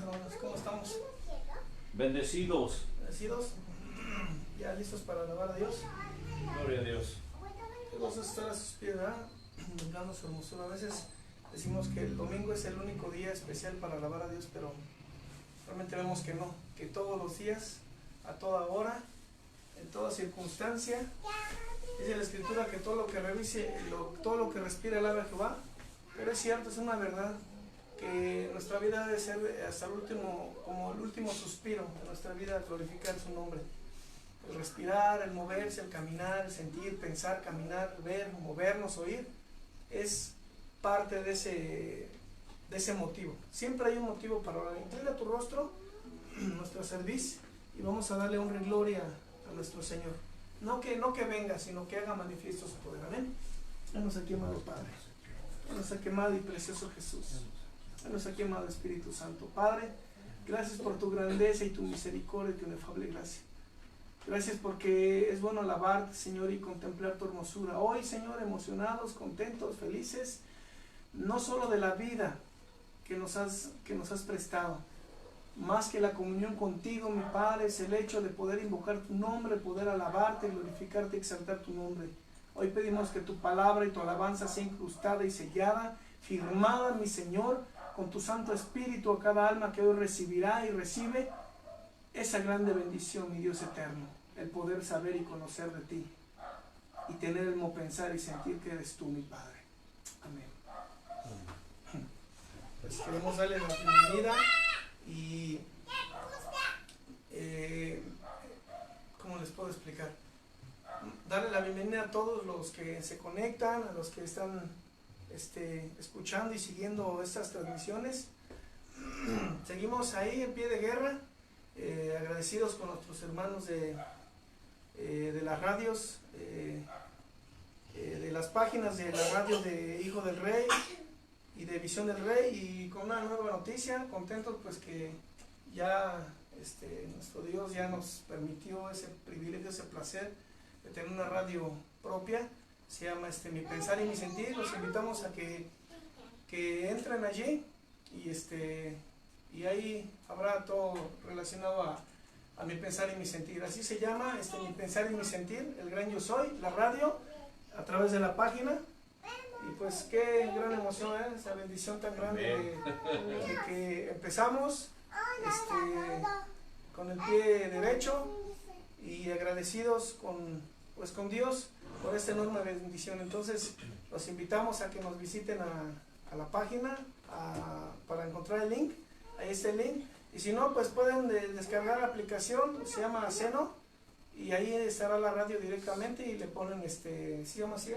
hermanos, ¿cómo estamos? Bendecidos. ¿Bendecidos? ¿Ya listos para alabar a Dios? Gloria a Dios. Qué gozo estar a sus pies, ¿verdad? Contemplando su hermosura. A veces decimos que el domingo es el único día especial para alabar a Dios, pero realmente vemos que no, que todos los días, a toda hora, en toda circunstancia, dice la Escritura que todo lo que todo lo que respira alabe a Jehová. Pero es cierto, es una verdad, que nuestra vida debe ser hasta el último, como el último suspiro de nuestra vida, glorificar su nombre. El respirar, el moverse, el caminar, el sentir, pensar, caminar, ver, movernos, oír, es parte de ese motivo. Siempre hay un motivo para orar. Inclina tu rostro, nuestro servicio, y vamos a darle honra y gloria a nuestro Señor. No que venga, sino que haga manifiesto su poder. Amén. Danos aquí, amado Padre. Danos aquí, amado y precioso Jesús. Danos aquí, amado Espíritu Santo. Padre, gracias por tu grandeza y tu misericordia y tu inefable gracia. Gracias porque es bueno alabarte, Señor, y contemplar tu hermosura. Hoy, Señor, emocionados, contentos, felices, no solo de la vida que nos has prestado, más que la comunión contigo, mi Padre, es el hecho de poder invocar tu nombre, poder alabarte, glorificarte, exaltar tu nombre. Hoy pedimos que tu palabra y tu alabanza sea incrustada y sellada, firmada, mi Señor, con tu Santo Espíritu a cada alma que hoy recibirá y recibe esa grande bendición, mi Dios eterno, el poder saber y conocer de ti y tener el mo pensar y sentir que eres tú, mi Padre. Amén. Pues queremos darle la bienvenida y ¿cómo les puedo explicar? Darle la bienvenida a todos los que se conectan, a los que están escuchando y siguiendo estas transmisiones. Seguimos ahí en pie de guerra, agradecidos con nuestros hermanos de las radios, de las páginas de la radio de Hijo del Rey y de Visión del Rey, y con una nueva noticia, contentos pues que ya nuestro Dios ya nos permitió ese privilegio, ese placer de tener una radio propia. Se llama Mi Pensar y Mi Sentir. Los invitamos a que entren allí y ahí habrá todo relacionado a Mi Pensar y Mi Sentir. Así se llama, Mi Pensar y Mi Sentir, el gran yo soy, la radio, a través de la página. Y pues qué gran emoción, esa bendición tan grande de que empezamos con el pie derecho y agradecidos con Dios por esta enorme bendición. Entonces los invitamos a que nos visiten a la página para encontrar el link. Ahí está el link, y si no, pues pueden descargar la aplicación, se llama Seno, y ahí estará la radio directamente y le ponen ¿sí llama así?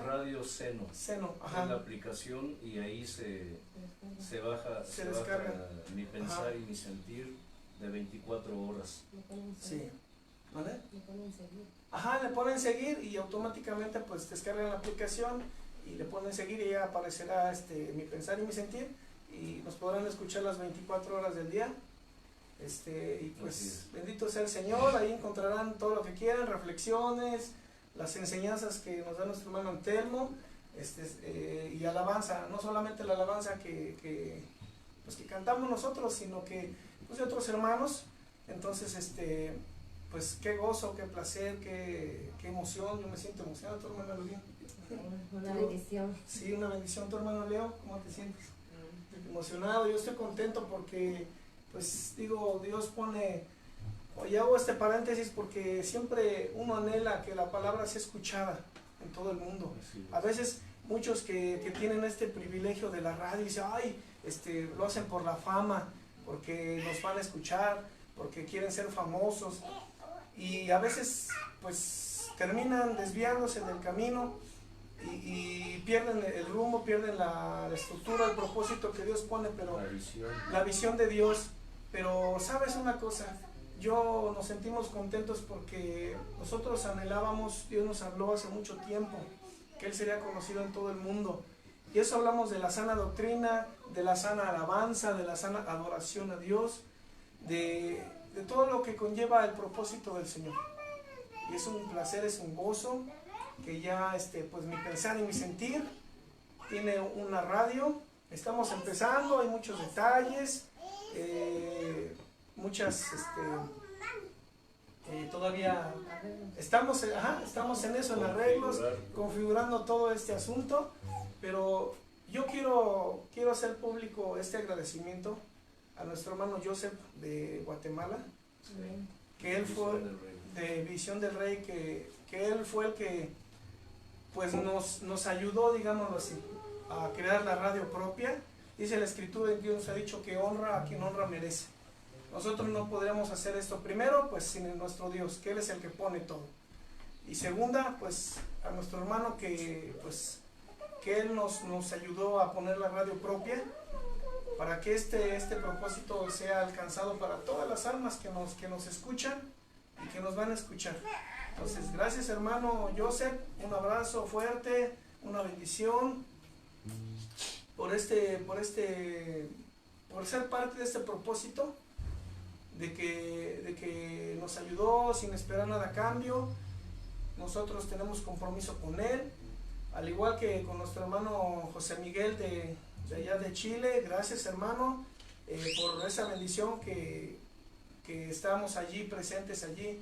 Radio Seno. Seno, ajá. En la aplicación, y ahí se baja, se descarga baja Mi Pensar, ajá, y Mi Sentir de 24 horas. Sí. ¿Vale? Le ponen seguir. Ajá, le ponen seguir y automáticamente pues descargan la aplicación y le ponen seguir, y ya aparecerá Mi Pensar y Mi Sentir, y nos podrán escuchar las 24 horas del día. Y pues bendito sea el Señor. Ahí encontrarán todo lo que quieran, reflexiones, las enseñanzas que nos da nuestro hermano Antelmo, y alabanza, no solamente la alabanza que cantamos nosotros, sino que pues de otros hermanos. Entonces pues qué gozo, qué placer, qué emoción. Yo me siento emocionado. ¿Tu hermano Leo? Una bendición. Sí, una bendición. ¿Tu hermano Leo? ¿Cómo te sientes? Emocionado. Yo estoy contento porque pues digo, Dios pone, oye, hago este paréntesis porque siempre uno anhela que la palabra sea escuchada en todo el mundo. A veces muchos que tienen este privilegio de la radio dicen, ay, lo hacen por la fama, porque nos van a escuchar, porque quieren ser famosos, y a veces pues terminan desviándose del camino y pierden el rumbo, pierden la estructura, el propósito que Dios pone, pero la visión de Dios. Pero sabes una cosa, nos sentimos contentos porque nosotros anhelábamos, Dios nos habló hace mucho tiempo, que Él sería conocido en todo el mundo. Y eso hablamos de la sana doctrina, de la sana alabanza, de la sana adoración a Dios, de todo lo que conlleva el propósito del Señor. Y es un placer, es un gozo, que ya pues Mi Pensar y Mi Sentir tiene una radio. Estamos empezando, hay muchos detalles, muchas, todavía estamos en eso, en arreglos, configurando todo este asunto, pero yo quiero hacer público este agradecimiento a nuestro hermano Joseph de Guatemala, que él fue de Visión del Rey, que él fue el que pues nos ayudó, digámoslo así, a crear la radio propia. Dice la Escritura, Dios nos ha dicho que honra a quien honra merece. Nosotros no podríamos hacer esto, primero, pues sin nuestro Dios, que Él es el que pone todo. Y segunda, pues a nuestro hermano que Él nos ayudó a poner la radio propia, para que este propósito sea alcanzado para todas las almas que nos escuchan y que nos van a escuchar. Entonces, gracias hermano Joseph, un abrazo fuerte, una bendición por ser parte de este propósito, de que nos ayudó sin esperar nada a cambio. Nosotros tenemos compromiso con él, al igual que con nuestro hermano José Miguel de allá de Chile. Gracias hermano por esa bendición que estamos allí, presentes allí,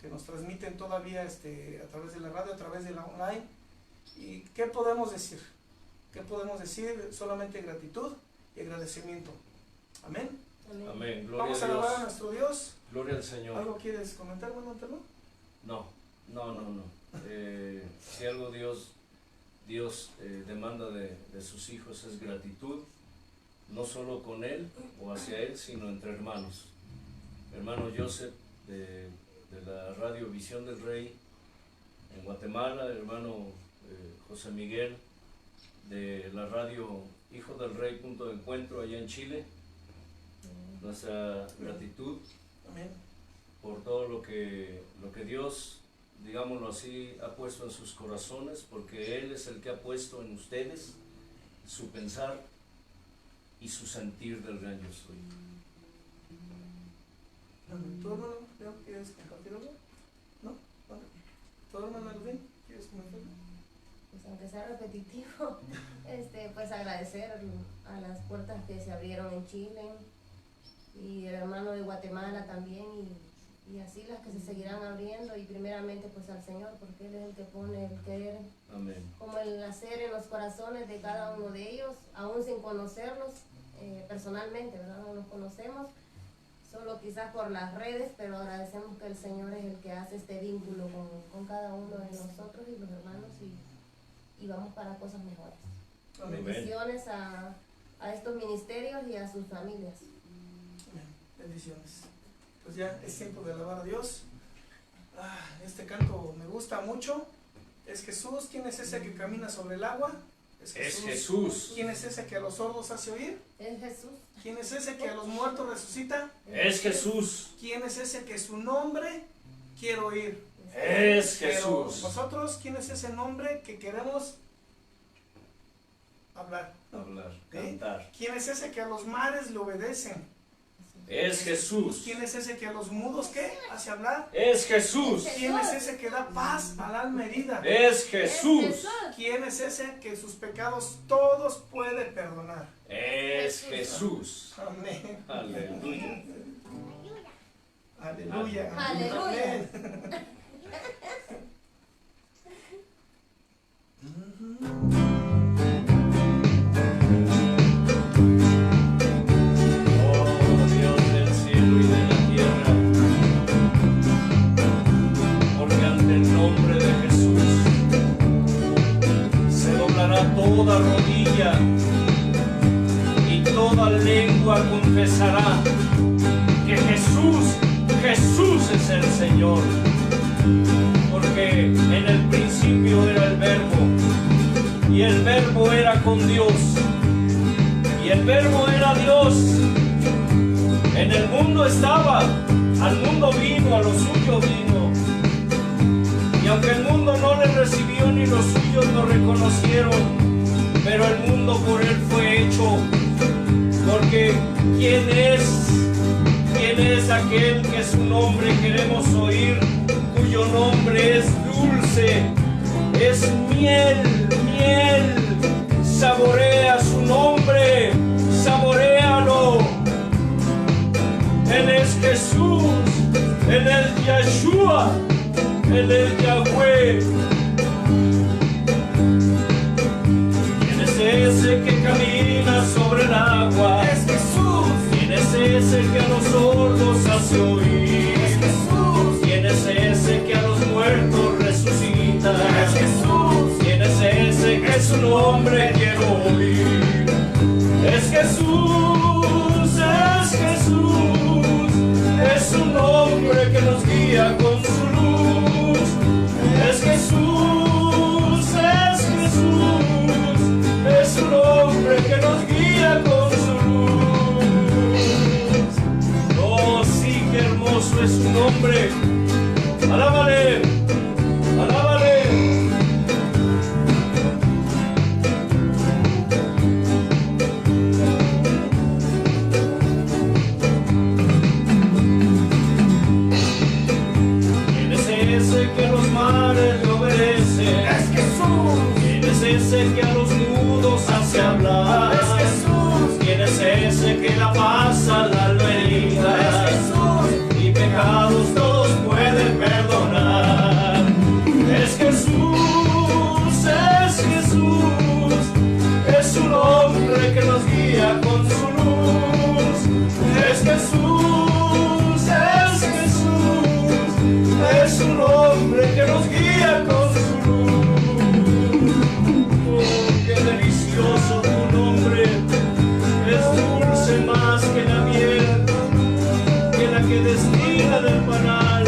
que nos transmiten todavía a través de la radio, a través de la online. ¿Y qué podemos decir? ¿Qué podemos decir? Solamente gratitud y agradecimiento. Amén. Amén. Gloria Vamos a alabar a nuestro Dios. Gloria al Señor. ¿Algo quieres comentar, hermano Antonio? No. Si algo Dios demanda de sus hijos es gratitud, no solo con Él o hacia Él, sino entre hermanos. Hermano Joseph de la radio Visión del Rey en Guatemala, hermano José Miguel de la radio Hijo del Rey, Punto de Encuentro allá en Chile. Nuestra gratitud por todo lo que Dios, digámoslo así, ha puesto en sus corazones, porque Él es el que ha puesto en ustedes su pensar y su sentir del gran yo soy. ¿Tu hermano quieres compartir algo? ¿No? ¿Tu hermano Alvin quieres comentar? Pues aunque sea repetitivo, pues agradecer a las puertas que se abrieron en Chile y el hermano de Guatemala también, y así las que se seguirán abriendo, y primeramente pues al Señor, porque Él es el que pone el querer. Amén. Como el nacer en los corazones de cada uno de ellos, aún sin conocerlos personalmente, ¿verdad? No los conocemos, solo quizás por las redes, pero agradecemos que el Señor es el que hace este vínculo con cada uno de nosotros y los hermanos, y vamos para cosas mejores. Amén. Bendiciones a estos ministerios y a sus familias. Amén. Bendiciones. Pues ya es tiempo de alabar a Dios. Este canto me gusta mucho. Es Jesús. ¿Quién es ese que camina sobre el agua? Es Jesús. ¿Quién es ese que a los sordos hace oír? Es Jesús. ¿Quién es ese que a los muertos resucita? Es Jesús. ¿Quién es ese que su nombre quiero oír? Es Pero Jesús. nosotros, ¿quién es ese nombre que queremos hablar? Cantar. ¿Quién es ese que a los mares le obedecen? Es Jesús. ¿Quién es ese que a los mudos qué hace hablar? Es Jesús. ¿Quién es ese que da paz al alma herida? Es Jesús. ¿Quién es ese que sus pecados todos puede perdonar? Es Jesús. Amén. Aleluya. Aleluya. Aleluya. Oh Dios del cielo y de la tierra, porque ante el nombre de Jesús se doblará toda rodilla y toda lengua confesará que Jesús es el Señor, porque en el principio era el Verbo, y el Verbo era con Dios, y el Verbo era Dios. En el mundo estaba, al mundo vino, a lo suyo vino, y aunque el mundo no le recibió ni los suyos lo reconocieron, pero el mundo por él fue hecho, porque ¿quién es aquel que su nombre queremos oír, cuyo nombre es dulce, es miel? Saborea su nombre, saborealo, Yeshua, Él es Yahweh. ¿Quién es ese que camina sobre el agua? Es Jesús. ¿Quién es ese que a los sordos hace oír? Es Jesús. ¿Quién es ese que a los muertos resucita? Es Jesús. ¿Quién es ese que su nombre quiero oír? Es Jesús, es Jesús, es un nombre que nos guía con su luz. Es Jesús, es Jesús, es un nombre que nos guía con su luz. Oh, sí, qué hermoso es su nombre. Alábale, alábale. Que a los mares le obedece. Es Jesús. ¿Quién es ese que a los mudos hace hablar? Es Jesús. ¿Quién es ese que la pasa la alma herida? Es Jesús. Y pecados todos pueden perdonar. Es Jesús, es Jesús, es un hombre que nos guía con su luz. Es Jesús, es Jesús, es un hombre que nos guía con su luz. Oh, qué delicioso tu nombre, es dulce más que la miel, que la que destila del panal.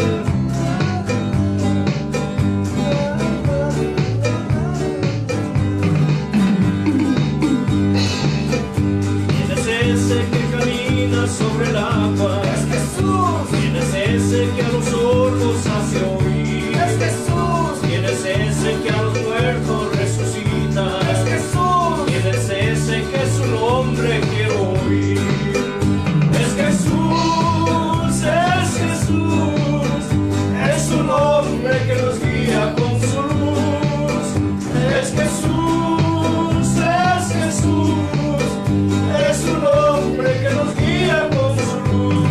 ¿Quién es ese que camina sobre el agua? Es Jesús. ¿Quién es ese que a los sordos hace oír? Es Jesús. ¿Quién es ese que a los muertos resucita? Es Jesús. ¿Quién es ese que su nombre quiero oír? Es Jesús, es Jesús, es un hombre que nos guía con su luz. Es Jesús, es Jesús, es un hombre que nos guía con su luz.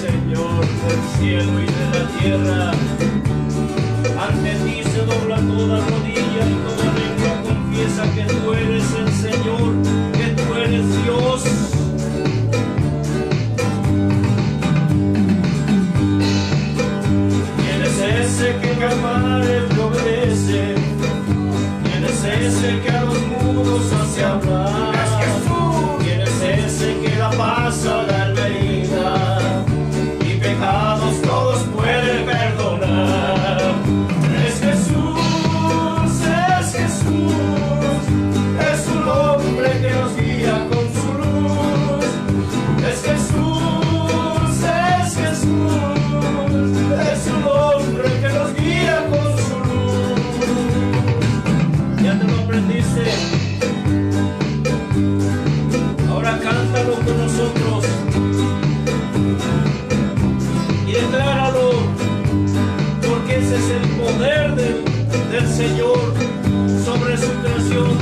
Señor del cielo y de la tierra, ante ti se dobla toda rodilla y toda lengua confiesa que tú eres el Señor, que tú eres Dios. ¿Quién es ese que a mares le obedece? ¿Quién es ese que a los mudos hace hablar? Es Jesús. ¿Quién es ese que la pasa la alma herida? Y pecados todos puede perdonar. Es Jesús, es Jesús, es un hombre que nos guía con su luz. Es Jesús, es Jesús, es un hombre que nos guía con su luz. ¿Ya te lo aprendiste? Ahora cántalo con nosotros y decláralo, porque ese es el poder del Señor sobre su creación.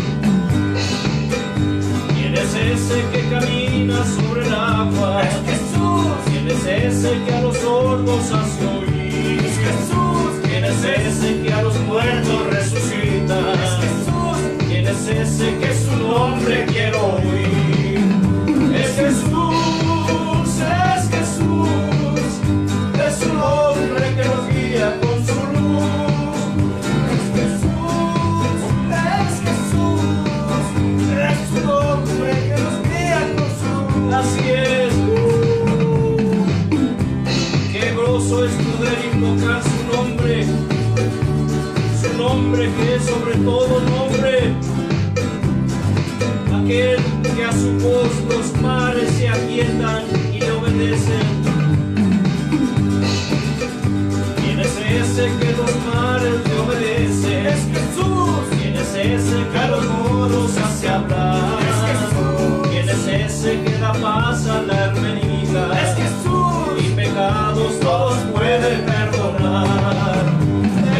¿Quién es ese que camina sobre el agua? Es Jesús. ¿Quién es ese que a los sordos hace oír? Es Jesús. ¿Quién es ese que a los muertos resucita? Es Jesús. ¿Quién es ese que su nombre quiero oír? Es Jesús, es Jesús, es un hombre que nos guía con su luz. Es Jesús, es Jesús, es un hombre que nos guía con su luz. Así es. Qué groso es poder invocar su nombre que es sobre todo nombre. Aquel que a su voz los mares se aquietan y le obedecen. ¿Quién es ese que los mares le obedecen? Es Jesús. ¿Quién es ese que a los muros hace hablar? Es Jesús. ¿Quién es ese que da paz a la hermanita? Es Jesús. Y pecados todos pueden perdonar.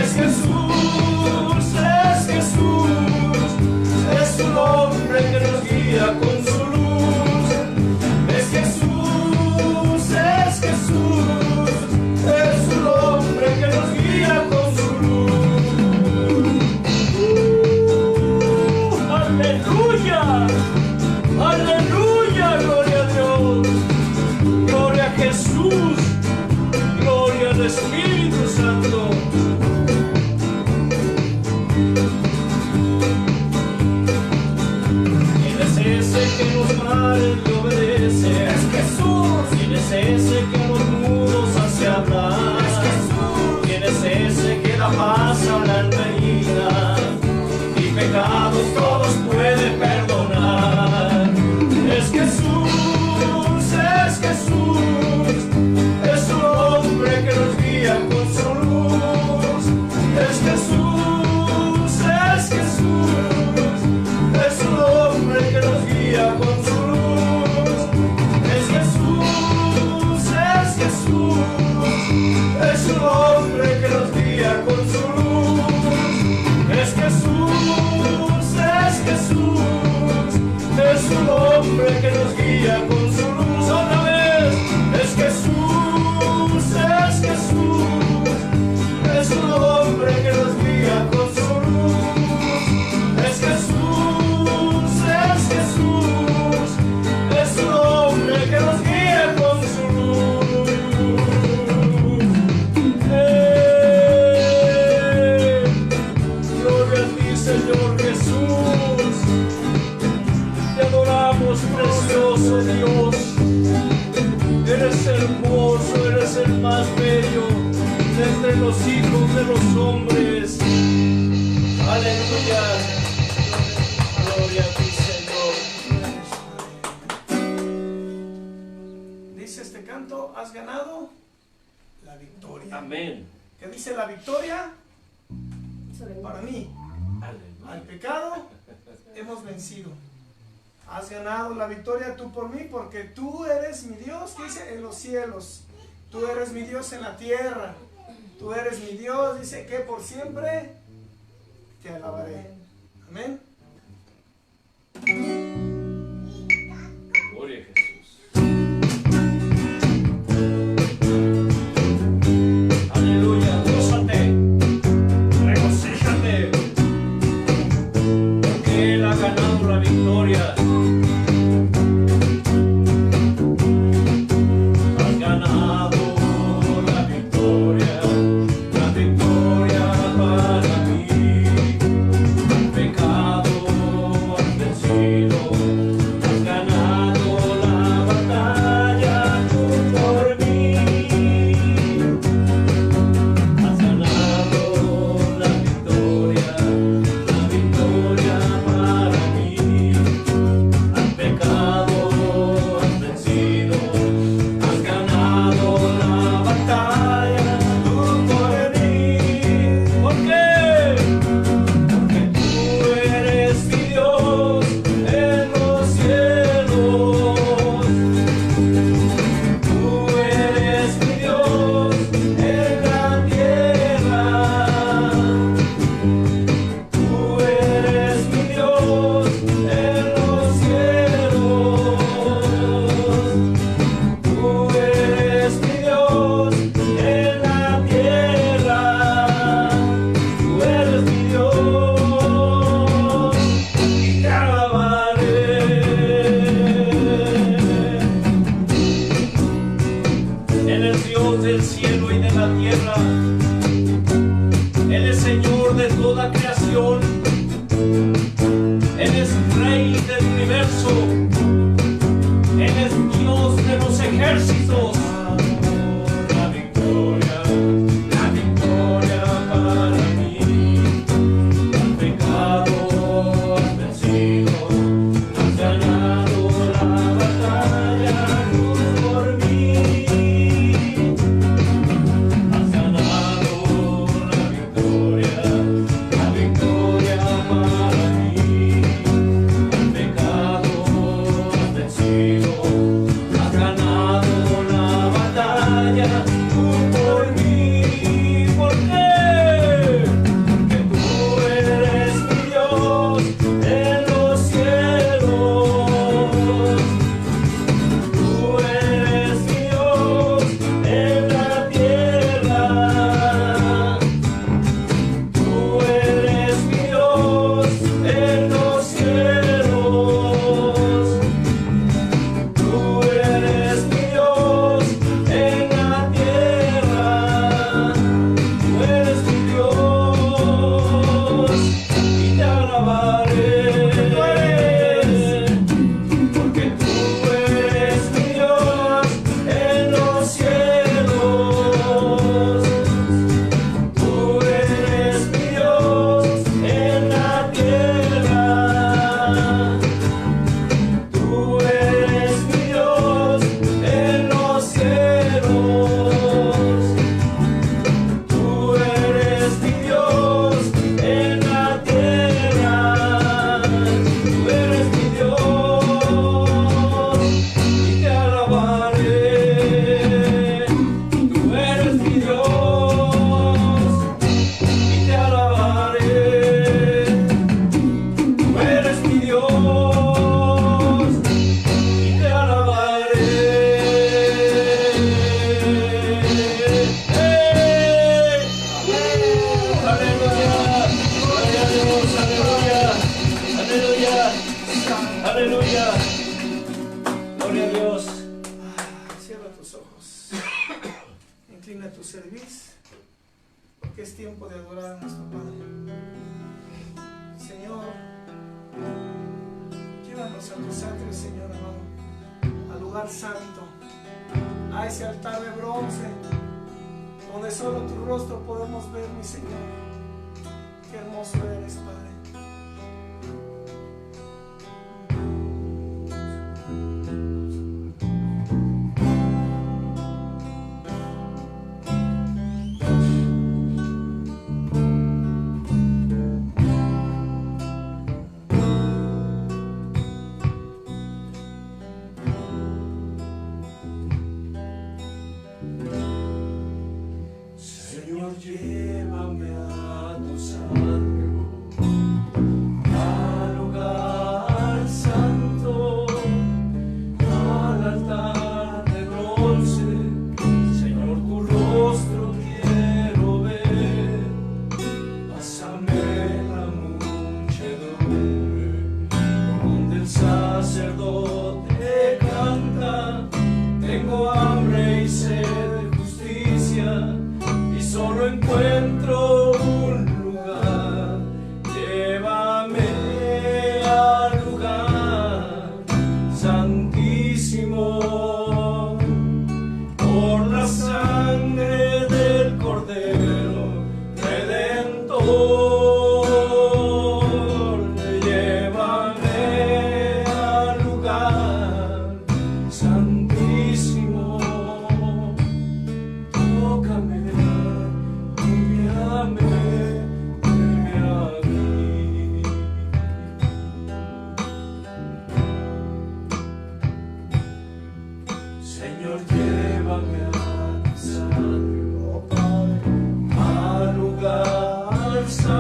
Es Jesús, es Jesús, es un hombre que nos guía con su luz. Es Jesús, dice la victoria Sobre mí. para mí. Al pecado hemos vencido. Has ganado la victoria tú por mí, porque tú eres mi Dios, que dice, en los cielos. Tú eres mi Dios en la tierra. Tú eres mi Dios, dice, que por siempre te alabaré. Amén. Gloria a Jesús. Aleluya, gózate, regocíjate, porque Él ha ganado la victoria. Has ganado la victoria para mí. El pecado has vencido. Has ganado la batalla tú por mí. Has ganado la victoria para mí. Al pecado has vencido. Has ganado la batalla tú por mí. ¿Por qué? Porque tú eres mi Dios en los cielos. Tú eres mi Dios en la tierra. Tú eres mi Dios en los cielos. Tú eres mi Dios en la tierra. Tú eres mi Dios y te alabaré. Él es Dios del cielo y de la tierra. Él es Señor de toda creación. Él es Rey del universo. Él es Dios de los ejércitos. La victoria para mí. Al pecado has vencido. Has ganado la batalla tú por mí. Has ganado la victoria para mí. El pecado has vencido. Has ganado la batalla tú por mí. ¿Por qué? Porque tú eres mi Dios en los cielos. Tú eres mi Dios en la tierra. Tú eres mi Dios en los cielos. Tú eres mi Dios en la tierra. Tú eres mi Dios y te alabaré. Porque tú eres mi Dios en los cielos. Tú eres mi Dios en la tierra. Tú eres mi Dios en los cielos. Tú eres mi Dios en la tierra. Tú eres mi Dios y te alabaré. Tú eres mi Dios y te alabaré. Tú eres mi Dios y te alabaré. Aleluya, gloria a Dios, aleluya, aleluya, aleluya, gloria a Dios. Cierra tus ojos. Inclina tu cerviz, porque es tiempo de adorar a nuestro Padre. Señor, llévanos a tus atrios, Señor amado, al lugar santo, a ese altar de bronce, donde solo tu rostro podemos ver, mi Señor. Qué hermoso eres, Padre.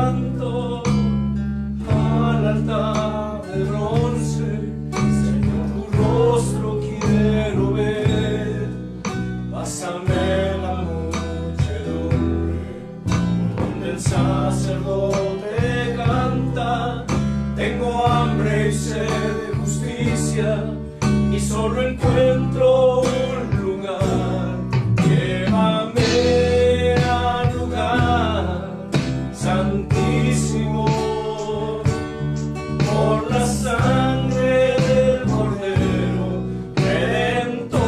santo, al altar de bronce. Señor, tu rostro quiero ver. Pásame la muchedumbre donde el sacerdote canta. Tengo hambre y sed de justicia y solo encuentro un lugar. Llévame al lugar santísimo por la sangre del Cordero Redentor.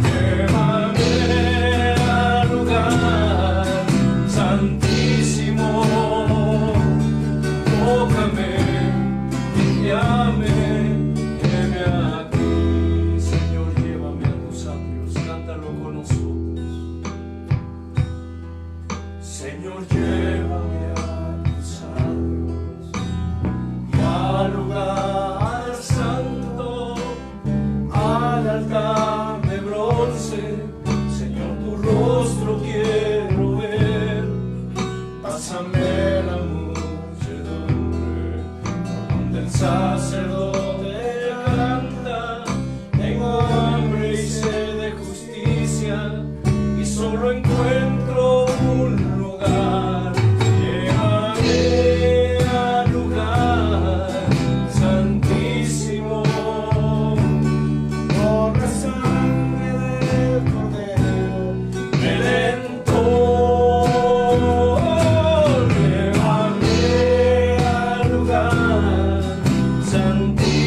Llévame al lugar santísimo. Tócame, limpiame, heme aquí. Señor, llévame a tus atrios, cántalo con nosotros. Señor, llévame a tus atrios y al lugar santo, al altar de bronce. Señor, tu rostro quiero ver. Pásame la muchedumbre donde el sacerdote canta. Tengo hambre y sed de justicia y solo encuentro un lugar. Llévame al lugar santísimo por la sangre del Cordero Redentor. Llévame al lugar santísimo.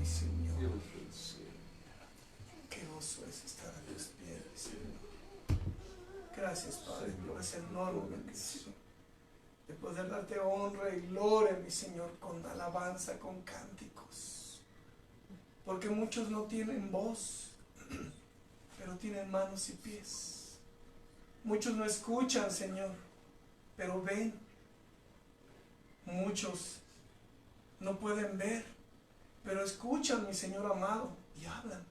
mi Señor. Qué gozo es estar a tus pies, mi Señor. Gracias, Padre, por esa enorme bendición de poder darte honra y gloria, mi Señor, con alabanza, con cánticos. Porque muchos no tienen voz, pero tienen manos y pies. Muchos no escuchan, Señor, pero ven. Muchos no pueden ver, pero escuchan, mi Señor amado, y hablan.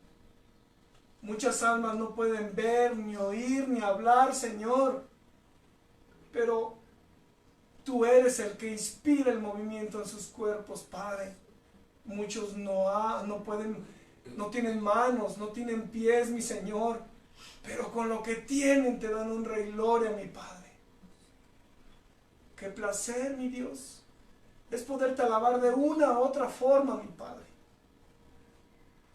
Muchas almas no pueden ver, ni oír, ni hablar, Señor, pero Tú eres el que inspira el movimiento en sus cuerpos, Padre. Muchos no pueden, no tienen manos, no tienen pies, mi Señor, pero con lo que tienen te dan honra y gloria, mi Padre. Qué placer, mi Dios, es poderte alabar de una u otra forma, mi Padre.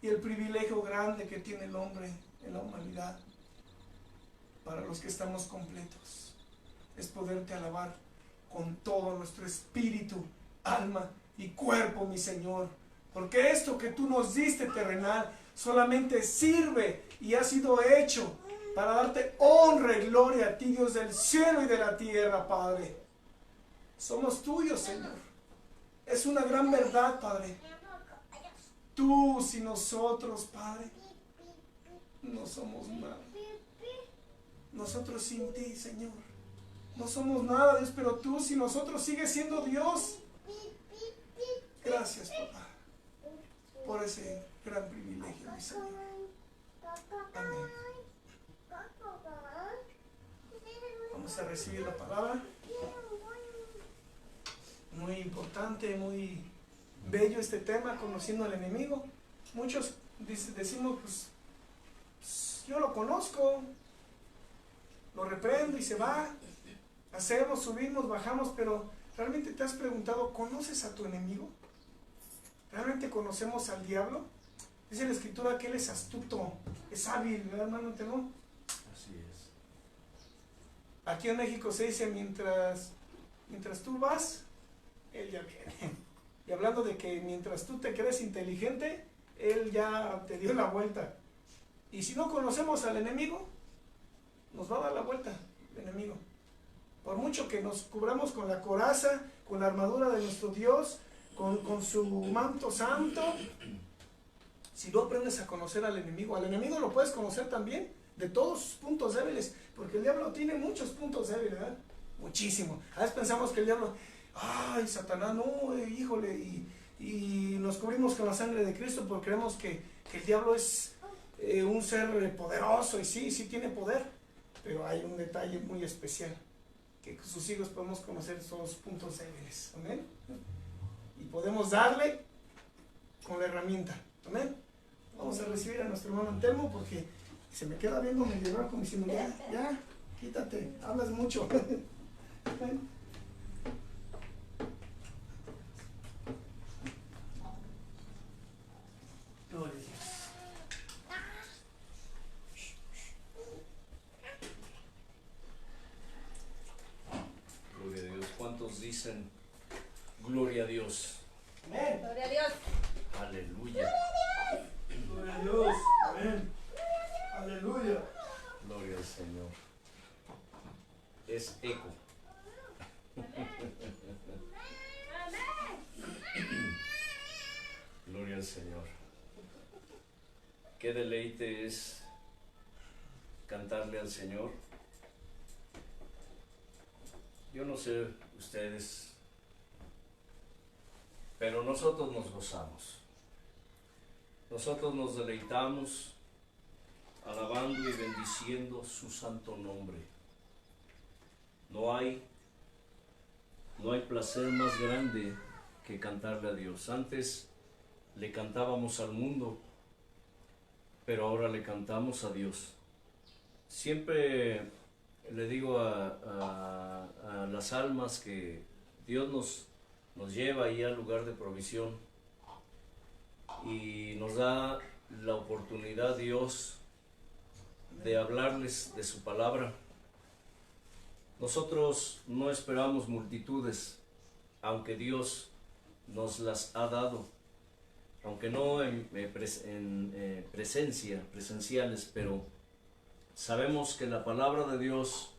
Y el privilegio grande que tiene el hombre en la humanidad, para los que estamos completos, es poderte alabar con todo nuestro espíritu, alma y cuerpo, mi Señor. Porque esto que tú nos diste terrenal solamente sirve y ha sido hecho para darte honra y gloria a ti, Dios del cielo y de la tierra, Padre. Somos tuyos, Señor. Es una gran verdad, Padre. Tú sin nosotros, Padre, no somos nada. Nosotros sin ti, Señor, no somos nada, Dios, pero tú sin nosotros sigues siendo Dios. Gracias, papá, por ese gran privilegio, mi Señor. Amén. Vamos a recibir la palabra. Muy importante, muy bello este tema, conociendo al enemigo. Muchos decimos, pues, yo lo conozco, lo reprendo y se va. Hacemos, subimos, bajamos, pero ¿realmente te has preguntado, ¿conoces a tu enemigo? ¿Realmente conocemos al diablo? Dice la Escritura que él es astuto, es hábil, ¿verdad, hermano? ¿No? Así es. Aquí en México se dice, mientras tú vas, él ya viene. Y hablando de que mientras tú te crees inteligente, él ya te dio la vuelta. Y si no conocemos al enemigo, nos va a dar la vuelta el enemigo. Por mucho que nos cubramos con la coraza, con la armadura de nuestro Dios, con su manto santo, si no aprendes a conocer al enemigo lo puedes conocer también de todos sus puntos débiles, porque el diablo tiene muchos puntos débiles, ¿verdad? Muchísimo. A veces pensamos que el diablo, ay, Satanás, no, híjole, y nos cubrimos con la sangre de Cristo porque creemos que el diablo es un ser poderoso, y sí tiene poder, pero hay un detalle muy especial, que con sus hijos podemos conocer sus puntos débiles, amén, y podemos darle con la herramienta, amén. Vamos a recibir a nuestro hermano Antelmo, porque se me queda viendo medio raro como diciendo, ya, quítate, hablas mucho. Amén. Gloria a Dios. Gloria a Dios. ¿Cuántos dicen gloria a Dios? Amén. Gloria a Dios. Aleluya. Gloria a Dios. Amén. Aleluya. Gloria al Señor. Es eco. Gloria al Señor. Qué deleite es cantarle al Señor. Yo no sé ustedes, pero nosotros nos gozamos. Nosotros nos deleitamos alabando y bendiciendo su santo nombre. No hay placer más grande que cantarle a Dios. Antes le cantábamos al mundo, pero ahora le cantamos a Dios. Siempre le digo a las almas que Dios nos lleva ahí al lugar de provisión y nos da la oportunidad, Dios, de hablarles de su palabra. Nosotros no esperamos multitudes, aunque Dios nos las ha dado. aunque no presenciales, pero sabemos que la palabra de Dios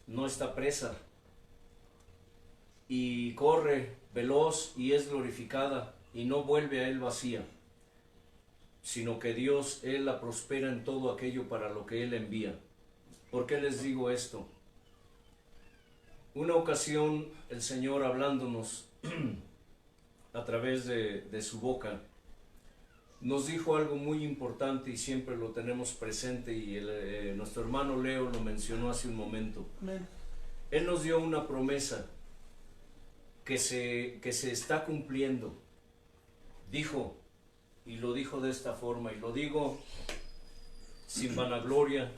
no está presa y corre veloz y es glorificada y no vuelve a Él vacía, sino que Dios, Él la prospera en todo aquello para lo que Él envía. ¿Por qué les digo esto? Una ocasión el Señor hablándonos a través de su boca, nos dijo algo muy importante y siempre lo tenemos presente, y nuestro hermano Leo lo mencionó hace un momento. Amén. Él nos dio una promesa que se está cumpliendo. Dijo, y lo dijo de esta forma, y lo digo sin vanagloria,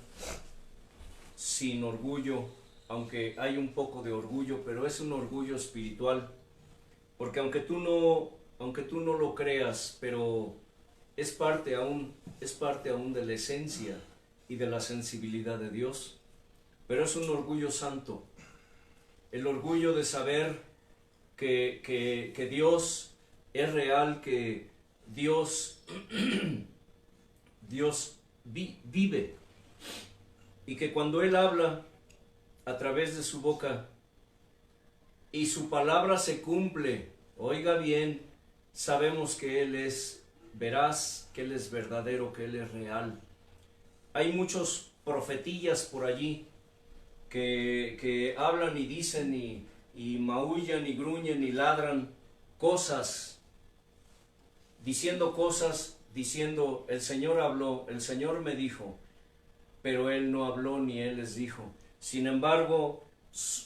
sin orgullo, aunque hay un poco de orgullo, pero es un orgullo espiritual, porque aunque tú no lo creas, pero es parte aún de la esencia y de la sensibilidad de Dios, pero es un orgullo santo, el orgullo de saber que Dios es real, que Dios vive, y que cuando Él habla a través de su boca y su palabra se cumple, oiga bien, sabemos que Él es veraz, que Él es verdadero, que Él es real. Hay muchos profetillas por allí que hablan y dicen y maullan y gruñen y ladran cosas, diciendo, el Señor habló, el Señor me dijo, pero Él no habló ni Él les dijo. Sin embargo,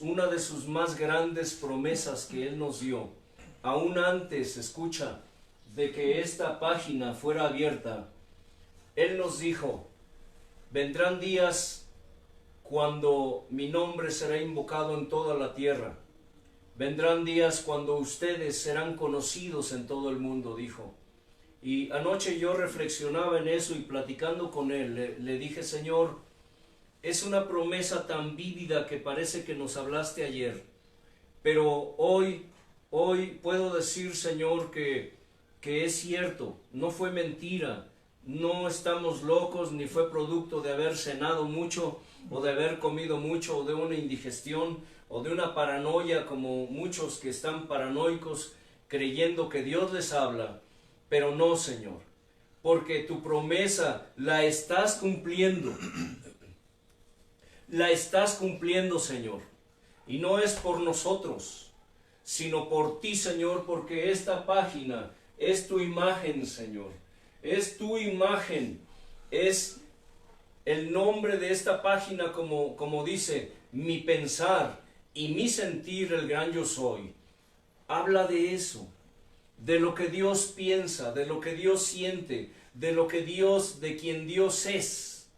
una de sus más grandes promesas que Él nos dio, aún antes, escucha, de que esta página fuera abierta, Él nos dijo, vendrán días cuando mi nombre será invocado en toda la tierra. Vendrán días cuando ustedes serán conocidos en todo el mundo, dijo. Y anoche yo reflexionaba en eso y platicando con Él, le dije, Señor, es una promesa tan vívida que parece que nos hablaste ayer, pero hoy puedo decir, Señor, que es cierto, no fue mentira, no estamos locos, ni fue producto de haber cenado mucho, o de haber comido mucho, o de una indigestión, o de una paranoia, como muchos que están paranoicos, creyendo que Dios les habla, pero no, Señor, porque tu promesa la estás cumpliendo, la estás cumpliendo, Señor, y no es por nosotros, sino por ti, Señor, porque esta página es tu imagen, Señor, es tu imagen, es el nombre de esta página, como dice, mi pensar y mi sentir, el gran yo soy. Habla de eso, de lo que Dios piensa, de lo que Dios siente, de quien Dios es,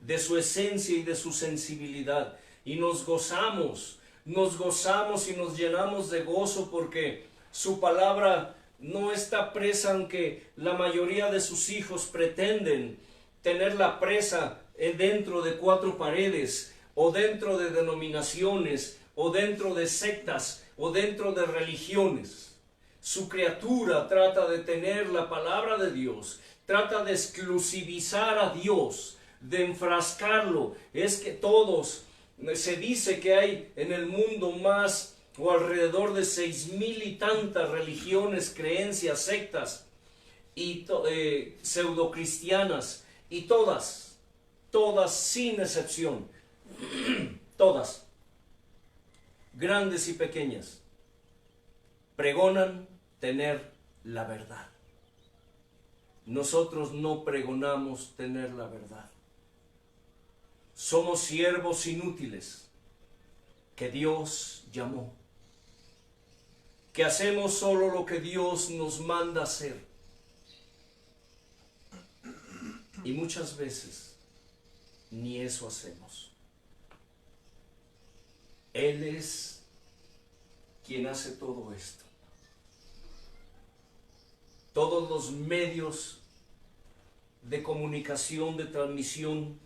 de su esencia y de su sensibilidad. Y nos gozamos y nos llenamos de gozo porque su palabra no está presa, aunque la mayoría de sus hijos pretenden tenerla presa dentro de cuatro paredes, o dentro de denominaciones, o dentro de sectas, o dentro de religiones. Su criatura trata de tener la palabra de Dios, trata de exclusivizar a Dios, de enfrascarlo. Es que todos, se dice que hay en el mundo más o alrededor de 6,000 y tantas religiones, creencias, sectas y pseudocristianas, y todas sin excepción, todas, grandes y pequeñas, pregonan tener la verdad. Nosotros no pregonamos tener la verdad. Somos siervos inútiles que Dios llamó, que hacemos solo lo que Dios nos manda hacer. Y muchas veces ni eso hacemos. Él es quien hace todo esto. Todos los medios de comunicación, de transmisión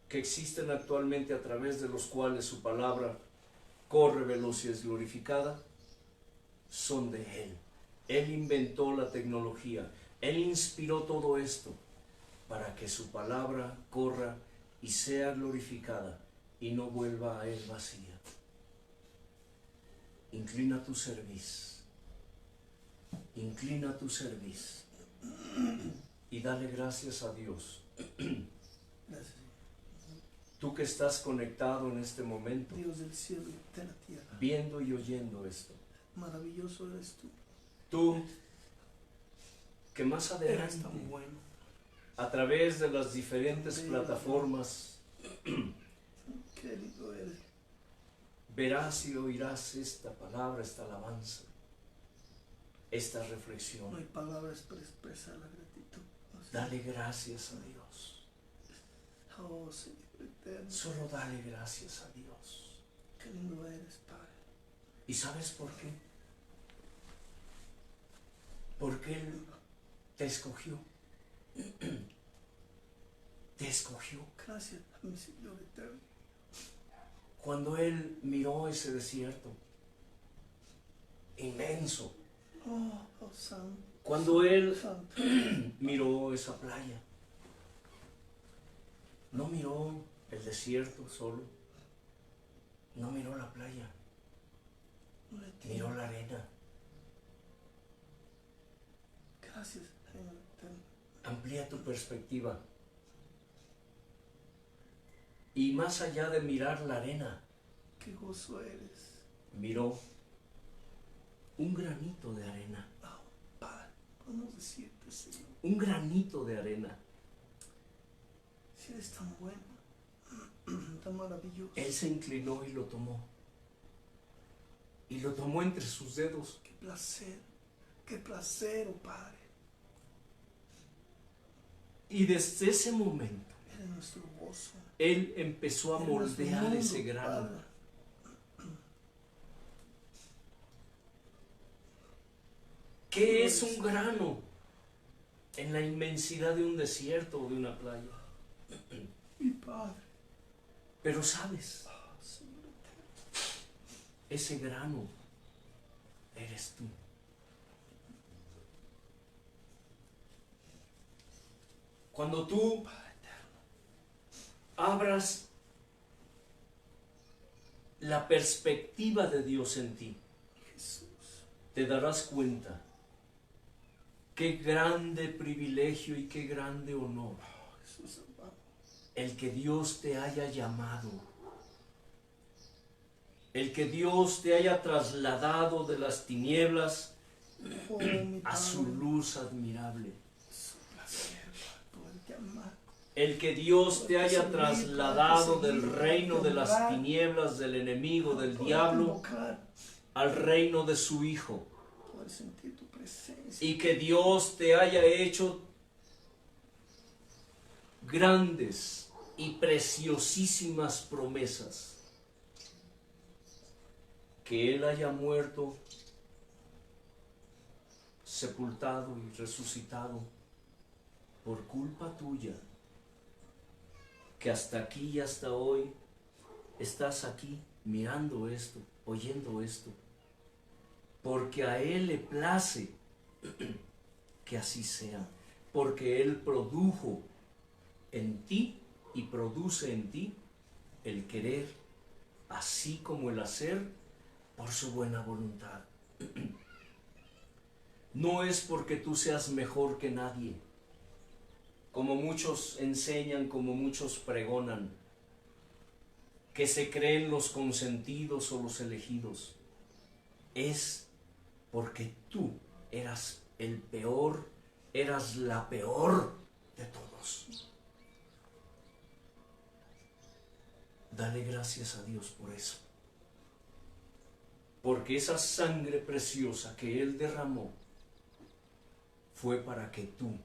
que existen actualmente, a través de los cuales su palabra corre veloz y es glorificada, son de Él. Él inventó la tecnología. Él inspiró todo esto para que su palabra corra y sea glorificada y no vuelva a él vacía. Inclina tu cerviz. Inclina tu cerviz. Y dale gracias a Dios. Gracias. Tú que estás conectado en este momento, Dios del cielo y de la tierra. viendo y oyendo esto. Maravilloso eres tú. Tú que más Eres adelante, tan bueno. a través de las diferentes plataformas, Qué lindo eres. verás y oirás esta palabra, esta alabanza, esta No hay reflexión. palabras para expresar la gratitud. Dale gracias a Dios. Oh, Señor eterno. Solo dale gracias a Dios. Qué lindo eres, Padre. ¿Y sabes por qué? Porque Él te escogió. Te escogió. Gracias a mi Señor eterno. Cuando Él miró ese desierto inmenso, Oh, santo. cuando Él Santo. miró esa playa, no miró el desierto solo, no miró la playa, miró la arena. Gracias, Señor eterno. Amplía tu perspectiva. Y más allá de mirar la arena, Qué gozo eres. miró un granito de arena. Oh, Padre, podemos decirte, Señor, Un granito de arena. si eres tan bueno, tan maravilloso. Él se inclinó y lo tomó. Y lo tomó entre sus dedos. Qué placer, oh Padre. Y desde ese momento, Eres nuestro gozo. Él empezó a Eres nuestro moldear mundo, ese grano. Padre. ¿Qué es un grano en la inmensidad de un desierto o de una playa? Mi Padre. Pero sabes, Oh, Señor eterno. ese grano eres tú. Cuando tú Padre eterno. abras la perspectiva de Dios en ti, Jesús. te darás cuenta qué grande privilegio y qué grande honor Oh, Jesús amado. el que Dios te haya llamado, el que Dios te haya trasladado de las tinieblas Oh, mi a su Padre. luz admirable, Su placer, poderte amar. el que Dios te haya trasladado del reino de las tinieblas, del enemigo, del Poderte diablo, invocar, al reino de su Hijo, poder sentir tu presencia. y que Dios te haya hecho grandes y preciosísimas promesas, que Él haya muerto, sepultado y resucitado por culpa tuya, que hasta aquí y hasta hoy estás aquí mirando esto, oyendo esto, porque a Él le place que así sea, porque Él produjo en ti y produce en ti el querer, así como el hacer, por su buena voluntad. No es porque tú seas mejor que nadie, como muchos enseñan, como muchos pregonan, que se creen los consentidos o los elegidos. Es porque tú eras el peor, eras la peor de todos. Dale gracias a Dios por eso. Porque esa sangre preciosa que Él derramó fue para que tú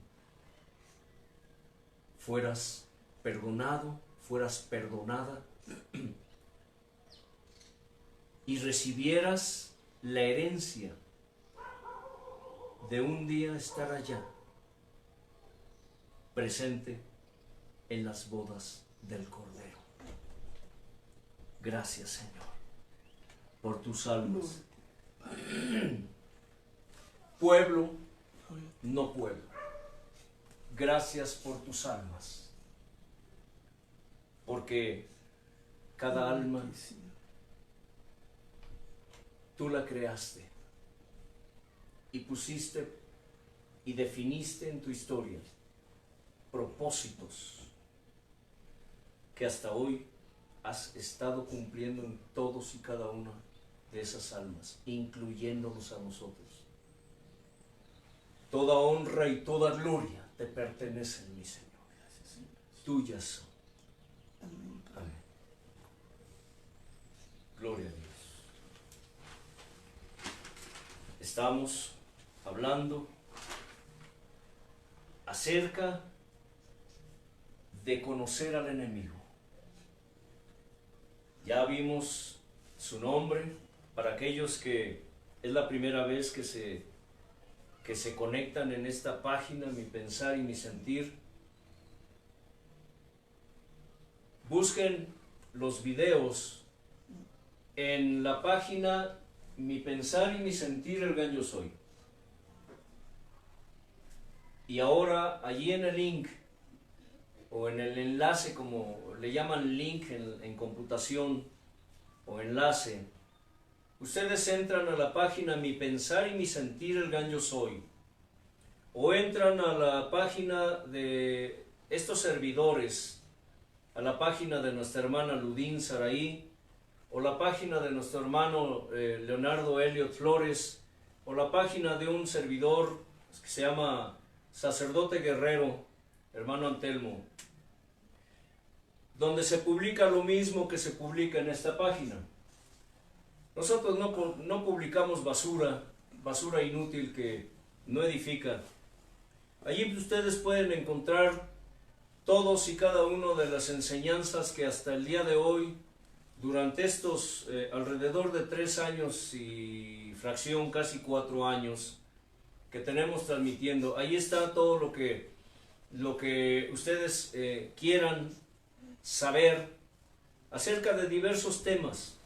fueras perdonado, fueras perdonada y recibieras la herencia de un día estar allá, presente en las bodas del Cordero. Gracias, Señor, por tus almas. pueblo, no pueblo. Gracias por tus almas, porque cada alma tú la creaste y pusiste y definiste en tu historia propósitos que hasta hoy has estado cumpliendo en todos y cada una de esas almas, incluyéndonos a nosotros. Toda honra y toda gloria te pertenecen, mi Señor. Tuyas son. Amén. Gloria a Dios. Estamos hablando acerca de conocer al enemigo. Ya vimos su nombre. Para aquellos que es la primera vez que se conectan en esta página, Mi Pensar y Mi Sentir, busquen los videos en la página Mi Pensar y Mi Sentir, el Gran Yo Soy. Y ahora allí en el link o en el enlace, como le llaman link en computación o enlace, ustedes entran a la página Mi Pensar y Mi Sentir, el Gran Yo Soy, o entran a la página de estos servidores, a la página de nuestra hermana Ludín Saraí, o la página de nuestro hermano Leonardo Elliot Flores, o la página de un servidor que se llama Sacerdote Guerrero, hermano Antelmo, donde se publica lo mismo que se publica en esta página. Nosotros no publicamos basura inútil que no edifica. Allí ustedes pueden encontrar todos y cada uno de las enseñanzas que hasta el día de hoy, durante estos alrededor de 3 años y fracción, casi 4 años, que tenemos transmitiendo. Ahí está todo lo que ustedes quieran saber acerca de diversos temas.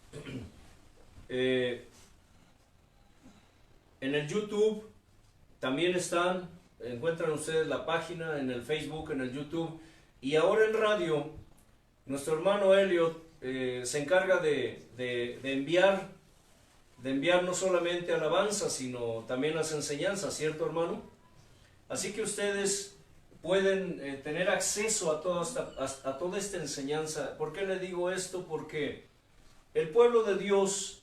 En el YouTube también encuentran ustedes la página, en el Facebook, en el YouTube, y ahora en radio, nuestro hermano Elliot se encarga de enviar no solamente alabanzas, sino también las enseñanzas, ¿cierto, hermano? Así que ustedes pueden tener acceso a toda esta enseñanza. ¿Por qué le digo esto? Porque el pueblo de Dios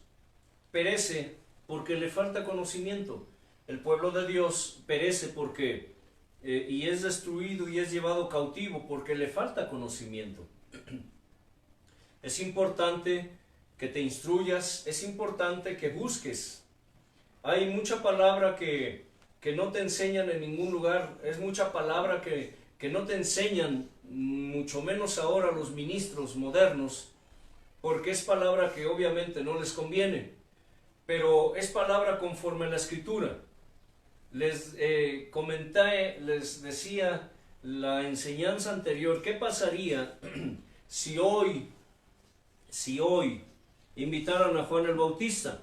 perece porque le falta conocimiento. El pueblo de Dios perece porque y es destruido y es llevado cautivo porque le falta conocimiento. Es importante que te instruyas, es importante que busques. Hay mucha palabra que no te enseñan en ningún lugar, es mucha palabra que no te enseñan, mucho menos ahora los ministros modernos, porque es palabra que obviamente no les conviene, pero es palabra conforme a la Escritura. Les les decía la enseñanza anterior, ¿qué pasaría si hoy invitaran a Juan el Bautista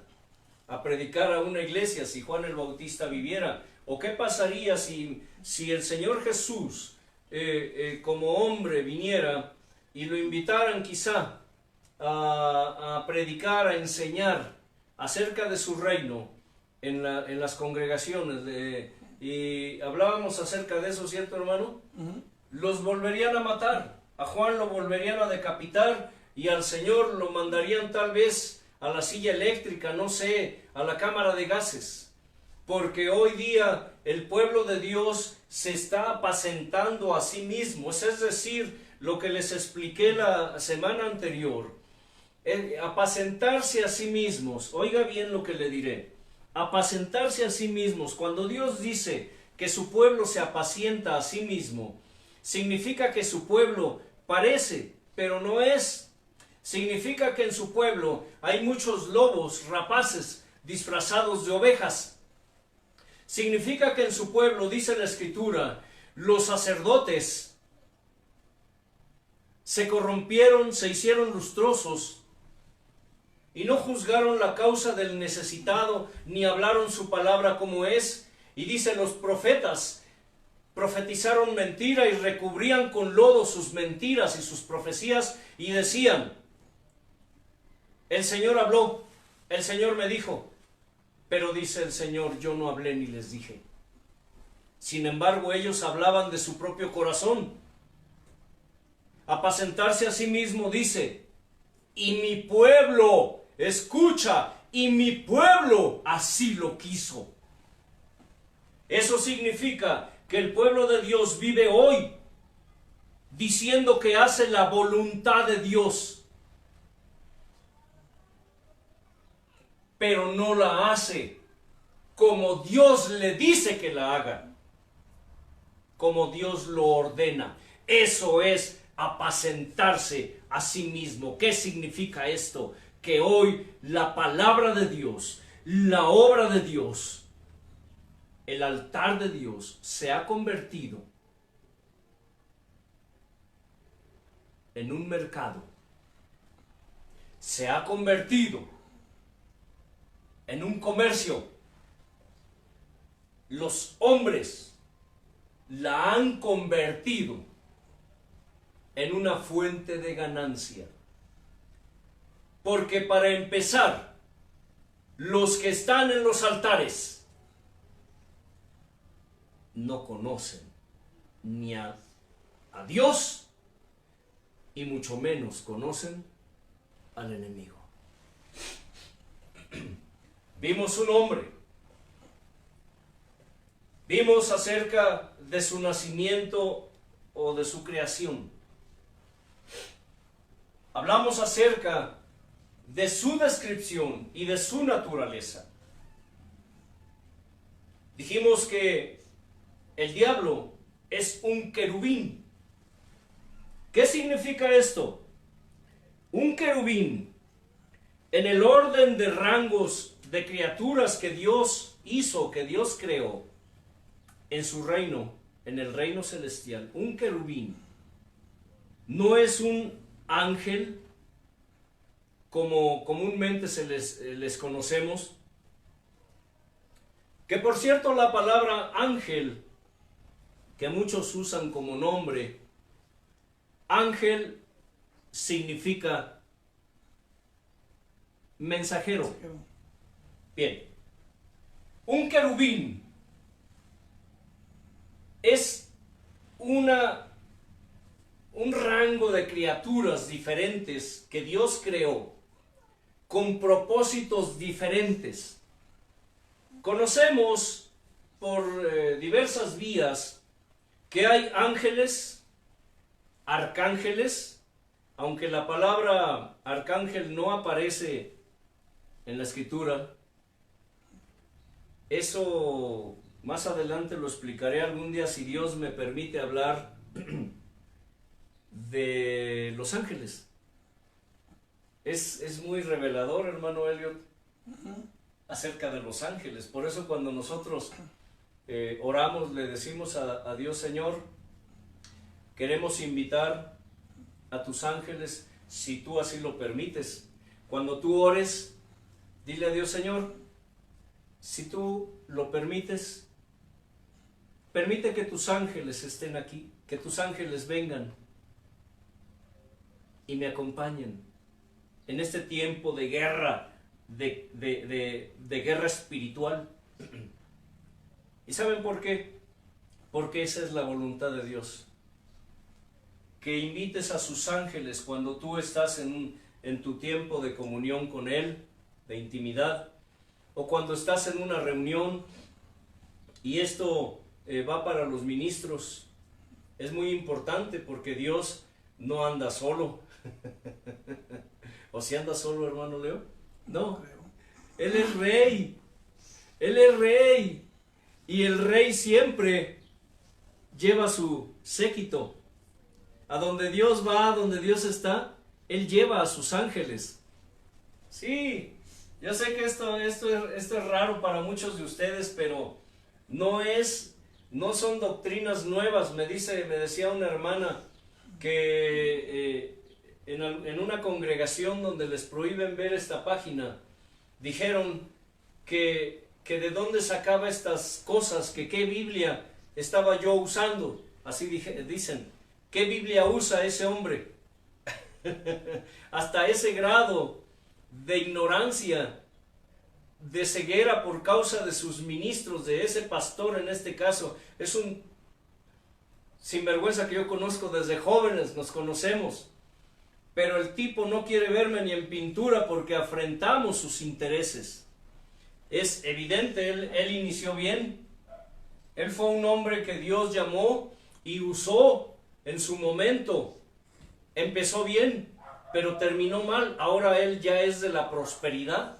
a predicar a una iglesia, si Juan el Bautista viviera? ¿O qué pasaría si el Señor Jesús como hombre viniera y lo invitaran quizá a predicar, a enseñar acerca de su reino en las congregaciones? Y hablábamos acerca de eso, ¿cierto, hermano? Los volverían a matar, a Juan lo volverían a decapitar y al Señor lo mandarían tal vez a la silla eléctrica, no sé, a la cámara de gases. Porque hoy día el pueblo de Dios se está apacentando a sí mismo. Es decir, lo que les expliqué la semana anterior. Apacentarse a sí mismos. Oiga bien lo que le diré. Apacentarse a sí mismos. Cuando Dios dice que su pueblo se apacienta a sí mismo, significa que su pueblo parece, pero no es. Significa que en su pueblo hay muchos lobos rapaces disfrazados de ovejas. Significa que en su pueblo, dice la Escritura, los sacerdotes se corrompieron, se hicieron lustrosos y no juzgaron la causa del necesitado, ni hablaron su palabra como es. Y dice, los profetas profetizaron mentira y recubrían con lodo sus mentiras y sus profecías y decían, el Señor habló, el Señor me dijo, pero dice el Señor, yo no hablé ni les dije. Sin embargo, ellos hablaban de su propio corazón. Apacentarse a sí mismo, dice, y mi pueblo, escucha, y mi pueblo así lo quiso. Eso significa que el pueblo de Dios vive hoy diciendo que hace la voluntad de Dios, pero no la hace como Dios le dice que la haga, como Dios lo ordena. Eso es apacentarse a sí mismo. ¿Qué significa esto? Que hoy la palabra de Dios, la obra de Dios, el altar de Dios se ha convertido en un mercado, se ha convertido en un comercio. Los hombres la han convertido en una fuente de ganancia. Porque para empezar, los que están en los altares no conocen ni a Dios y mucho menos conocen al enemigo. Vimos un hombre, vimos acerca de su nacimiento o de su creación. Hablamos acerca de su descripción y de su naturaleza. Dijimos que el diablo es un querubín. ¿Qué significa esto? Un querubín, en el orden de rangos de criaturas que Dios hizo, que Dios creó en su reino, en el reino celestial, un querubín no es un ángel como comúnmente les conocemos, que por cierto la palabra ángel, que muchos usan como nombre, ángel significa mensajero. Bien, un querubín es un rango de criaturas diferentes que Dios creó con propósitos diferentes. Conocemos por diversas vías que hay ángeles, arcángeles, aunque la palabra arcángel no aparece en la escritura. Eso más adelante lo explicaré algún día si Dios me permite hablar de los ángeles. Es muy revelador, hermano Elliot, acerca de los ángeles. Por eso cuando nosotros oramos, le decimos a Dios, Señor, queremos invitar a tus ángeles, si tú así lo permites. Cuando tú ores, dile a Dios, Señor, si tú lo permites, permite que tus ángeles estén aquí, que tus ángeles vengan y me acompañen en este tiempo de guerra, de guerra espiritual. ¿Y saben por qué? Porque esa es la voluntad de Dios. Que invites a sus ángeles cuando tú estás en tu tiempo de comunión con Él, de intimidad, o cuando estás en una reunión, y esto va para los ministros. Es muy importante porque Dios no anda solo. ¿O si anda solo, hermano Leo? No, Él es rey. Él es rey. Y el rey siempre lleva su séquito. A donde Dios va, a donde Dios está, Él lleva a sus ángeles. Sí, yo sé que esto es raro para muchos de ustedes, pero no son doctrinas nuevas. Me decía una hermana que en una congregación donde les prohíben ver esta página, dijeron que que de dónde sacaba estas cosas, que qué Biblia estaba yo usando. Así dicen, ¿qué Biblia usa ese hombre? Hasta ese grado de ignorancia, de ceguera por causa de sus ministros, de ese pastor en este caso. Es un sinvergüenza que yo conozco desde jóvenes, nos conocemos. Pero el tipo no quiere verme ni en pintura porque afrentamos sus intereses. Es evidente, él inició bien. Él fue un hombre que Dios llamó y usó en su momento. Empezó bien, pero terminó mal. Ahora él ya es de la prosperidad.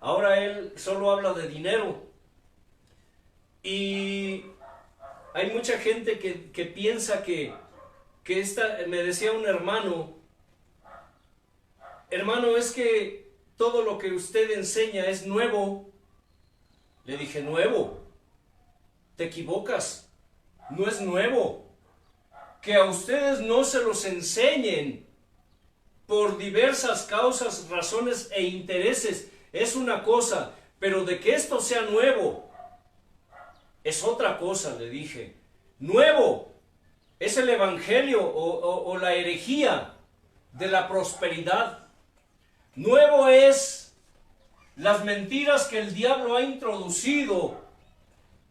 Ahora él solo habla de dinero. Y hay mucha gente que piensa que me decía un hermano, es que todo lo que usted enseña es nuevo. Le dije, nuevo, te equivocas, no es nuevo. Que a ustedes no se los enseñen por diversas causas, razones e intereses es una cosa, pero de que esto sea nuevo es otra cosa, le dije. Nuevo es el evangelio o la herejía de la prosperidad. Nuevo es las mentiras que el diablo ha introducido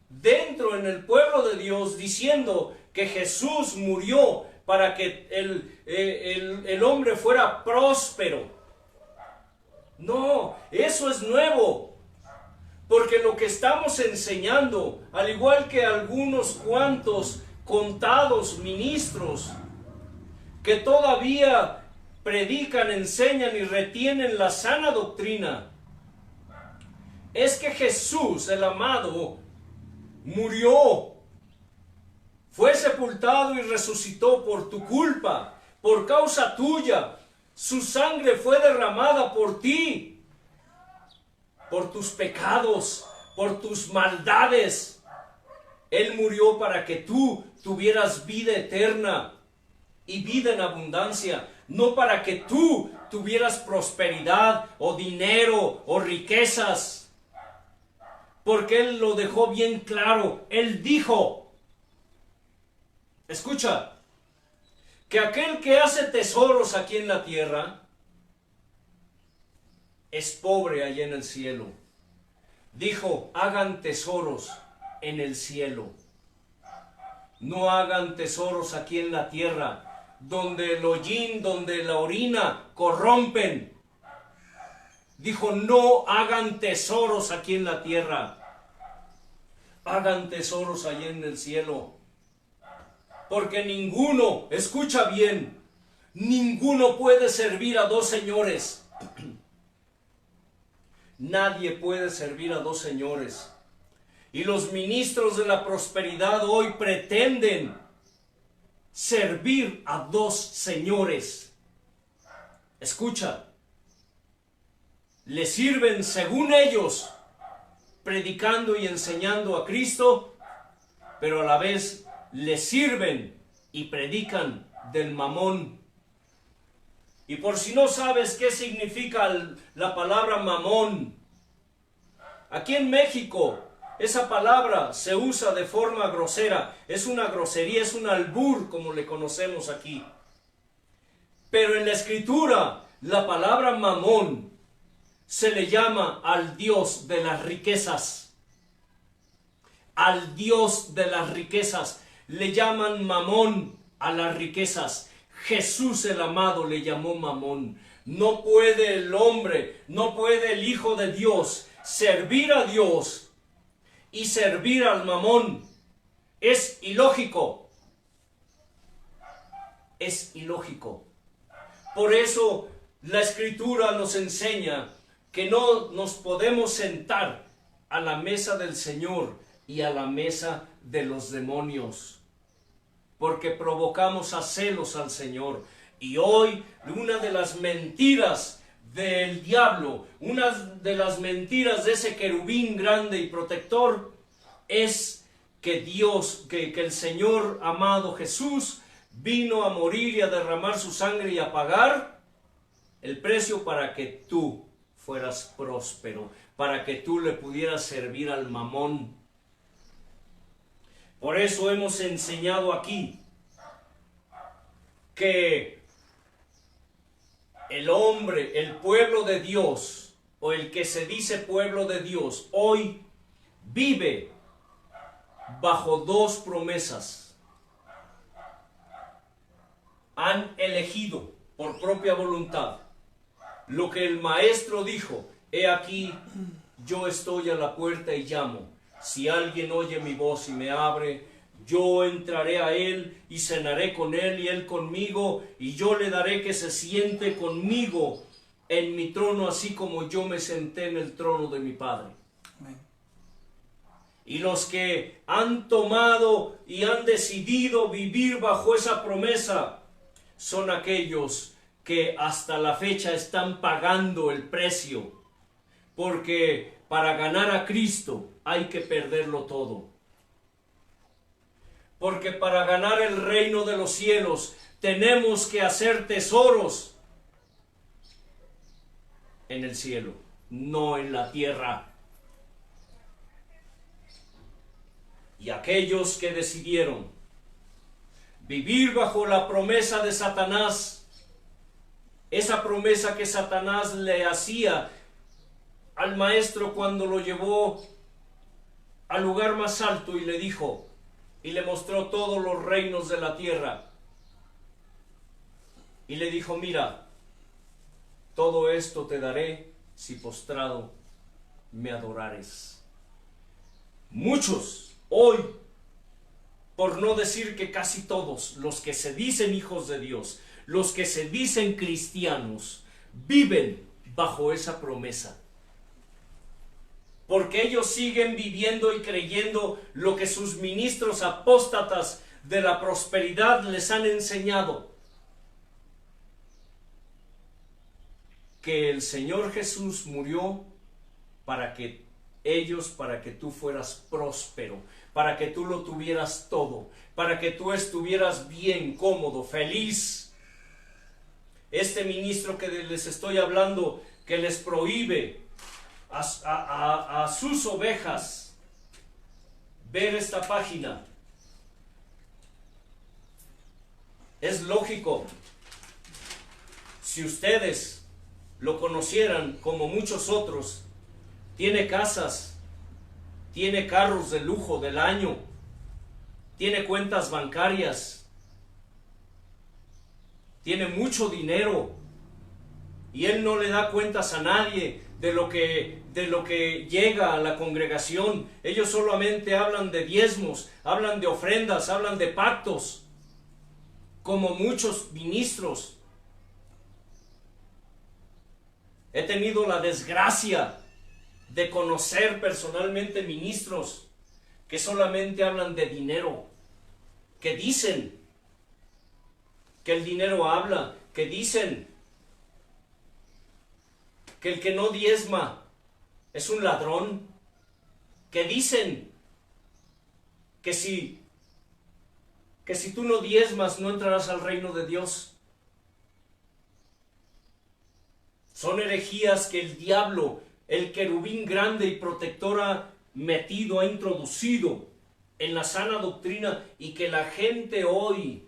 dentro en el pueblo de Dios, diciendo que Jesús murió para que el hombre fuera próspero. No, eso es nuevo. Porque lo que estamos enseñando, al igual que algunos cuantos contados ministros que todavía predican, enseñan y retienen la sana doctrina, es que Jesús, el amado, murió, fue sepultado y resucitó por tu culpa, por causa tuya. Su sangre fue derramada por ti, por tus pecados, por tus maldades. Él murió para que tú tuvieras vida eterna y vida en abundancia, no para que tú tuvieras prosperidad o dinero o riquezas. Porque Él lo dejó bien claro. Él dijo, escucha, que aquel que hace tesoros aquí en la tierra es pobre allá en el cielo. Dijo, hagan tesoros en el cielo. No hagan tesoros aquí en la tierra, donde el hollín, donde la orina corrompen. Dijo, no hagan tesoros aquí en la tierra. Hagan tesoros allá en el cielo. Porque ninguno, escucha bien, ninguno puede servir a dos señores. Nadie puede servir a dos señores. Y los ministros de la prosperidad hoy pretenden servir a dos señores. Escucha, le sirven según ellos, predicando y enseñando a Cristo, pero a la vez le sirven y predican del mamón. Y por si no sabes qué significa la palabra mamón, aquí en México esa palabra se usa de forma grosera, es una grosería, es un albur como le conocemos aquí. Pero en la Escritura la palabra mamón se le llama al Dios de las riquezas. Al Dios de las riquezas le llaman mamón a las riquezas. Jesús el amado le llamó mamón. No puede el hombre, no puede el Hijo de Dios servir a Dios y servir al mamón. Es ilógico. Es ilógico. Por eso la Escritura nos enseña que no nos podemos sentar a la mesa del Señor y a la mesa de los demonios, porque provocamos a celos al Señor. Y hoy una de las mentiras del diablo, una de las mentiras de ese querubín grande y protector, es que Dios, que el Señor amado Jesús vino a morir y a derramar su sangre y a pagar el precio para que tú fueras próspero, para que tú le pudieras servir al mamón. Por eso hemos enseñado aquí que el hombre, el pueblo de Dios, o el que se dice pueblo de Dios, hoy vive bajo dos promesas. Han elegido por propia voluntad lo que el maestro dijo: he aquí, yo estoy a la puerta y llamo. Si alguien oye mi voz y me abre, yo entraré a él y cenaré con él y él conmigo, y yo le daré que se siente conmigo en mi trono, así como yo me senté en el trono de mi Padre. Amén. Y los que han tomado y han decidido vivir bajo esa promesa son aquellos que hasta la fecha están pagando el precio, porque para ganar a Cristo hay que perderlo todo. Porque para ganar el reino de los cielos tenemos que hacer tesoros en el cielo, no en la tierra. Y aquellos que decidieron vivir bajo la promesa de Satanás, esa promesa que Satanás le hacía al maestro cuando lo llevó al lugar más alto y le dijo, y le mostró todos los reinos de la tierra, y le dijo: mira, todo esto te daré si postrado me adorares. Muchos hoy, por no decir que casi todos, los que se dicen hijos de Dios, los que se dicen cristianos, viven bajo esa promesa. Porque ellos siguen viviendo y creyendo lo que sus ministros apóstatas de la prosperidad les han enseñado. Que el Señor Jesús murió para que tú fueras próspero, para que tú lo tuvieras todo, para que tú estuvieras bien, cómodo, feliz. Este ministro que les estoy hablando, que les prohíbe a sus ovejas ver esta página, es lógico. Si ustedes lo conocieran como muchos otros, tiene casas, tiene carros de lujo del año, tiene cuentas bancarias, tiene mucho dinero, y él no le da cuentas a nadie de lo que llega a la congregación. Ellos solamente hablan de diezmos, hablan de ofrendas, hablan de pactos, como muchos ministros. He tenido la desgracia de conocer personalmente ministros que solamente hablan de dinero, que dicen que el dinero habla, que dicen que el que no diezma es un ladrón, que dicen que si tú no diezmas no entrarás al reino de Dios. Son herejías que el diablo, el querubín grande y protector, ha metido, ha introducido en la sana doctrina, y que la gente hoy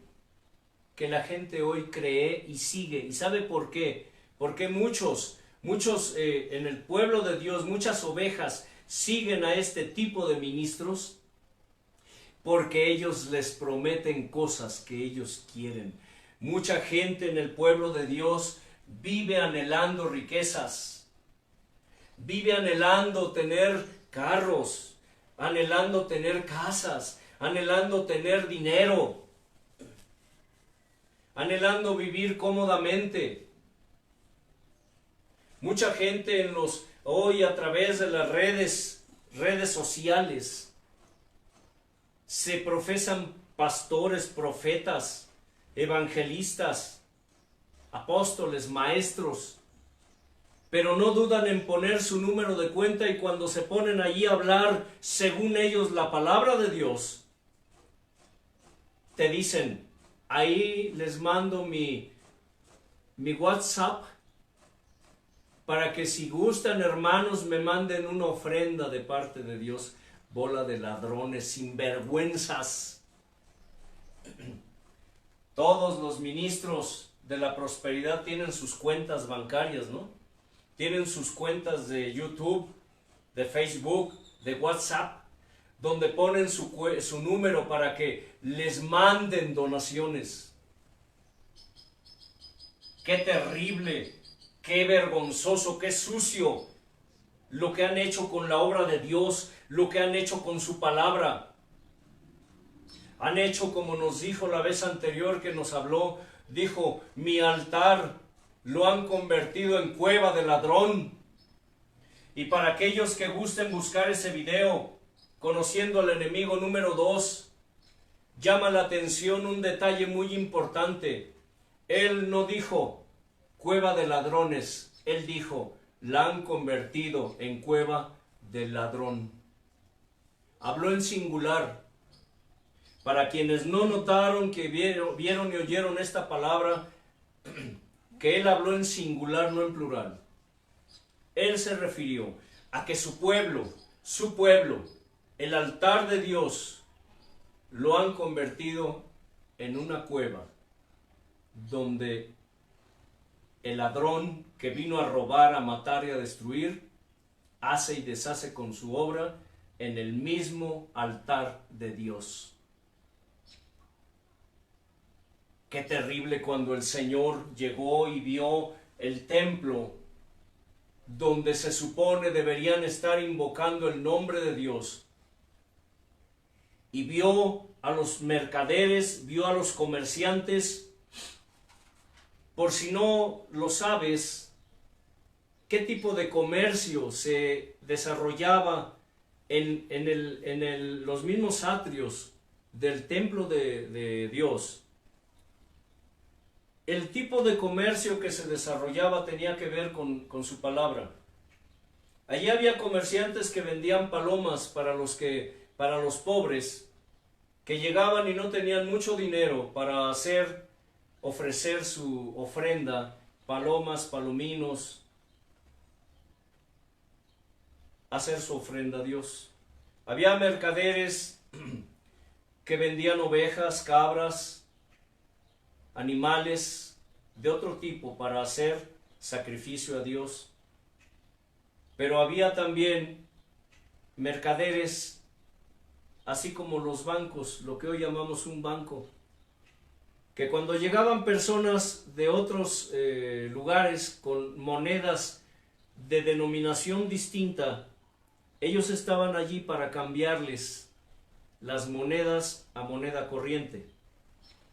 cree y sigue. ¿Y sabe por qué? Porque muchos en el pueblo de Dios, muchas ovejas siguen a este tipo de ministros, porque ellos les prometen cosas que ellos quieren. Mucha gente en el pueblo de Dios vive anhelando riquezas, vive anhelando tener carros, anhelando tener casas, anhelando tener dinero, anhelando vivir cómodamente. Mucha gente hoy a través de las redes sociales se profesan pastores, profetas, evangelistas, apóstoles, maestros, pero no dudan en poner su número de cuenta, y cuando se ponen allí a hablar según ellos la palabra de Dios, te dicen: ahí les mando mi WhatsApp para que si gustan, hermanos, me manden una ofrenda de parte de Dios. Bola de ladrones, sinvergüenzas. Todos los ministros de la prosperidad tienen sus cuentas bancarias, ¿no? Tienen sus cuentas de YouTube, de Facebook, de WhatsApp, donde ponen su número para que les manden donaciones. ¡Qué terrible! ¡Qué vergonzoso! ¡Qué sucio! Lo que han hecho con la obra de Dios, lo que han hecho con su palabra. Han hecho como nos dijo la vez anterior que nos habló, dijo, mi altar lo han convertido en cueva de ladrón. Y para aquellos que gusten buscar ese video, conociendo al enemigo número 2, llama la atención un detalle muy importante. Él no dijo cueva de ladrones, él dijo, la han convertido en cueva del ladrón. Habló en singular. Para quienes no notaron, que vieron y oyeron esta palabra, que él habló en singular, no en plural. Él se refirió a que su pueblo, el altar de Dios, lo han convertido en una cueva donde el ladrón que vino a robar, a matar y a destruir, hace y deshace con su obra en el mismo altar de Dios. Qué terrible cuando el Señor llegó y vio el templo donde se supone deberían estar invocando el nombre de Dios. Y vio a los mercaderes, vio a los comerciantes. Por si no lo sabes, ¿qué tipo de comercio se desarrollaba en los mismos atrios del templo de Dios? El tipo de comercio que se desarrollaba tenía que ver con su palabra. Allí había comerciantes que vendían palomas para los pobres, que llegaban y no tenían mucho dinero para ofrecer su ofrenda, palomas, palominos, hacer su ofrenda a Dios. Había mercaderes que vendían ovejas, cabras, animales de otro tipo para hacer sacrificio a Dios. Pero había también mercaderes, así como los bancos, lo que hoy llamamos un banco, que cuando llegaban personas de otros lugares con monedas de denominación distinta, ellos estaban allí para cambiarles las monedas a moneda corriente.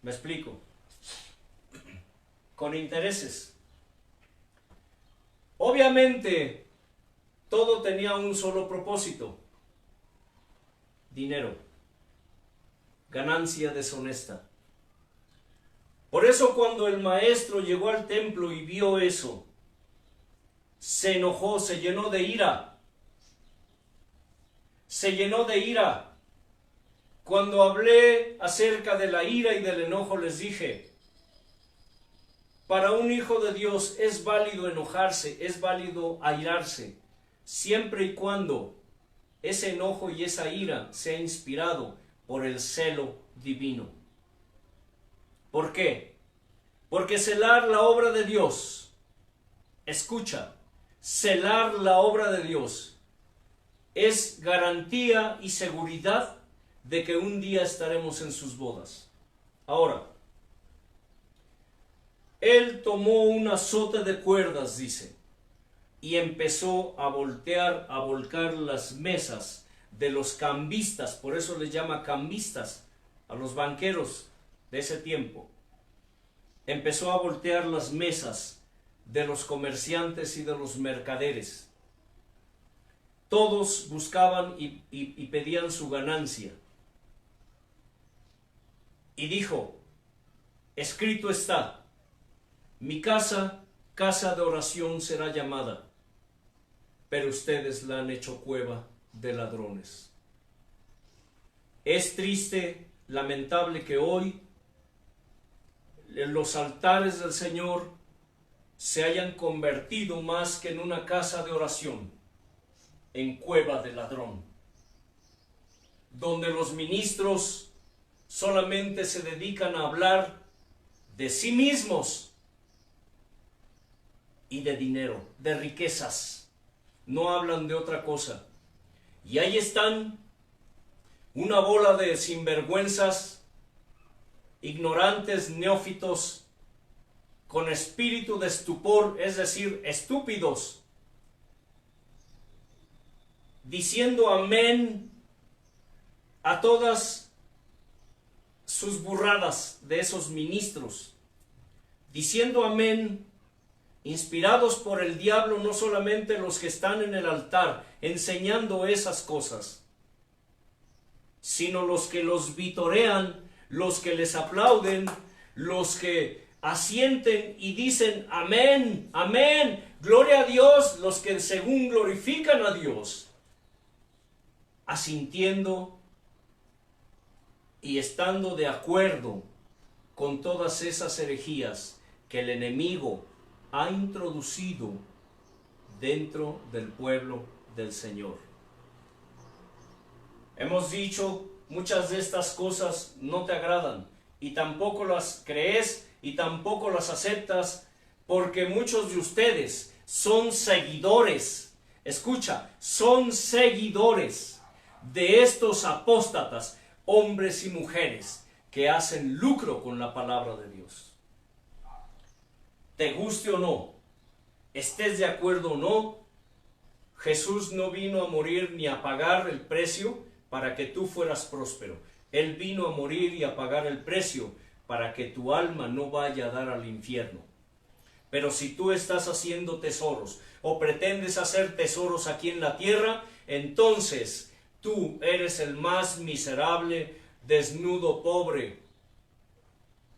¿Me explico? Con intereses. Obviamente, todo tenía un solo propósito: dinero, ganancia deshonesta. Por eso cuando el maestro llegó al templo y vio eso, se enojó, se llenó de ira. Se llenó de ira. Cuando hablé acerca de la ira y del enojo, les dije, para un hijo de Dios es válido enojarse, es válido airarse, siempre y cuando ese enojo y esa ira sea inspirado por el celo divino. ¿Por qué? Porque celar la obra de Dios, escucha, celar la obra de Dios es garantía y seguridad de que un día estaremos en sus bodas. Ahora, él tomó un azote de cuerdas, dice, y empezó a volcar las mesas de los cambistas, por eso les llama cambistas a los banqueros de ese tiempo. Empezó a voltear las mesas de los comerciantes y de los mercaderes. Todos buscaban y pedían su ganancia. Y dijo, escrito está, mi casa, casa de oración será llamada, pero ustedes la han hecho cueva de ladrones. Es triste, lamentable que hoy en los altares del Señor se hayan convertido más que en una casa de oración, en cueva de ladrón, donde los ministros solamente se dedican a hablar de sí mismos y de dinero, de riquezas. No hablan de otra cosa. Y ahí están una bola de sinvergüenzas, ignorantes, neófitos, con espíritu de estupor, es decir, estúpidos, diciendo amén a todas sus burradas de esos ministros, diciendo amén, inspirados por el diablo, no solamente los que están en el altar enseñando esas cosas, sino los que los vitorean, los que les aplauden, los que asienten y dicen amén, amén, gloria a Dios, los que según glorifican a Dios, asintiendo y estando de acuerdo con todas esas herejías que el enemigo ha introducido dentro del pueblo del Señor. Hemos dicho, muchas de estas cosas no te agradan y tampoco las crees y tampoco las aceptas, porque muchos de ustedes son seguidores, escucha, son seguidores de estos apóstatas, hombres y mujeres que hacen lucro con la palabra de Dios. Te guste o no, estés de acuerdo o no, Jesús no vino a morir ni a pagar el precio para que tú fueras próspero. Él vino a morir y a pagar el precio para que tu alma no vaya a dar al infierno. Pero si tú estás haciendo tesoros o pretendes hacer tesoros aquí en la tierra, entonces tú eres el más miserable, desnudo, pobre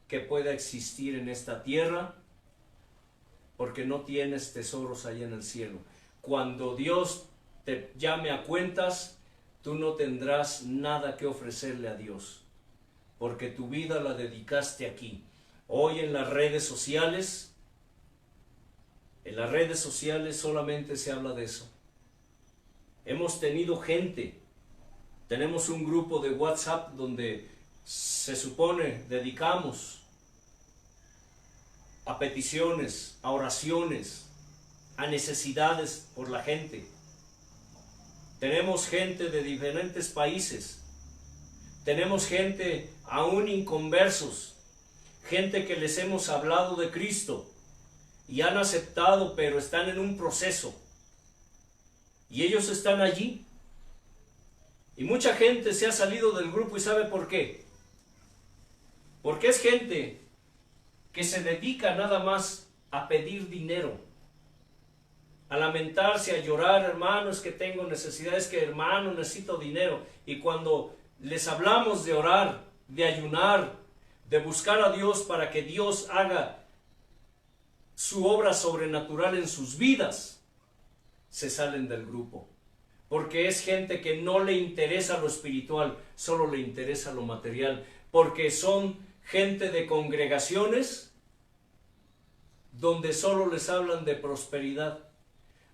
que pueda existir en esta tierra, porque no tienes tesoros allá en el cielo. Cuando Dios te llame a cuentas, tú no tendrás nada que ofrecerle a Dios, porque tu vida la dedicaste aquí. Hoy en las redes sociales solamente se habla de eso. Hemos tenido gente, tenemos un grupo de WhatsApp donde se supone dedicamos a peticiones, a oraciones, a necesidades por la gente. Tenemos gente de diferentes países, tenemos gente aún inconversos, gente que les hemos hablado de Cristo y han aceptado, pero están en un proceso. Y ellos están allí. Y mucha gente se ha salido del grupo, ¿y sabe por qué? Porque es gente que se dedica nada más a pedir dinero, a lamentarse, a llorar, hermano, es que tengo necesidades, que hermano, necesito dinero. Y cuando les hablamos de orar, de ayunar, de buscar a Dios para que Dios haga su obra sobrenatural en sus vidas, se salen del grupo. Porque es gente que no le interesa lo espiritual, solo le interesa lo material. Porque son gente de congregaciones donde solo les hablan de prosperidad,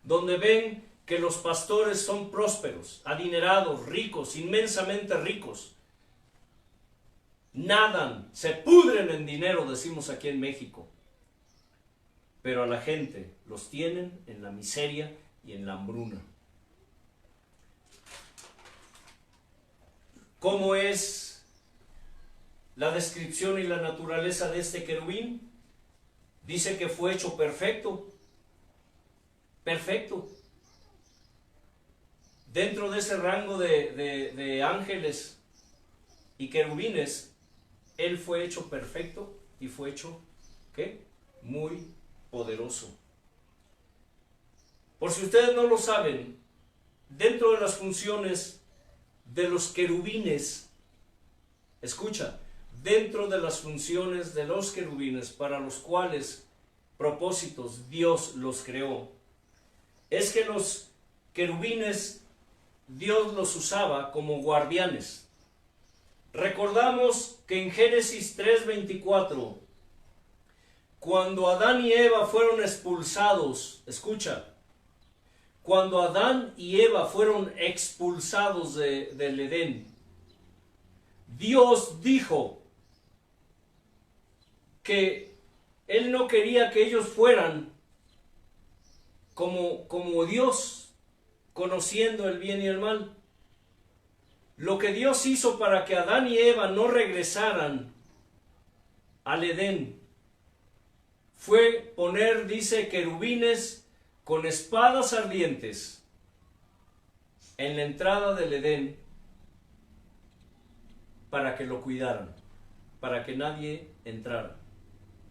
donde ven que los pastores son prósperos, adinerados, ricos, inmensamente ricos. Nadan, se pudren en dinero, decimos aquí en México. Pero a la gente los tienen en la miseria y en la hambruna. ¿Cómo es la descripción y la naturaleza de este querubín? Dice que fue hecho perfecto. Perfecto. Dentro de ese rango de ángeles y querubines, él fue hecho perfecto y fue hecho, ¿qué? Muy poderoso. Por si ustedes no lo saben, dentro de las funciones de los querubines, escucha, dentro de las funciones de los querubines para los cuales propósitos Dios los creó, es que los querubines Dios los usaba como guardianes. Recordamos que en Génesis 3:24, cuando Adán y Eva fueron expulsados, escucha, cuando Adán y Eva fueron expulsados del Edén, Dios dijo que Él no quería que ellos fueran como Dios, conociendo el bien y el mal. Lo que Dios hizo para que Adán y Eva no regresaran al Edén fue poner, dice, querubines con espadas ardientes en la entrada del Edén para que lo cuidaran, para que nadie entrara,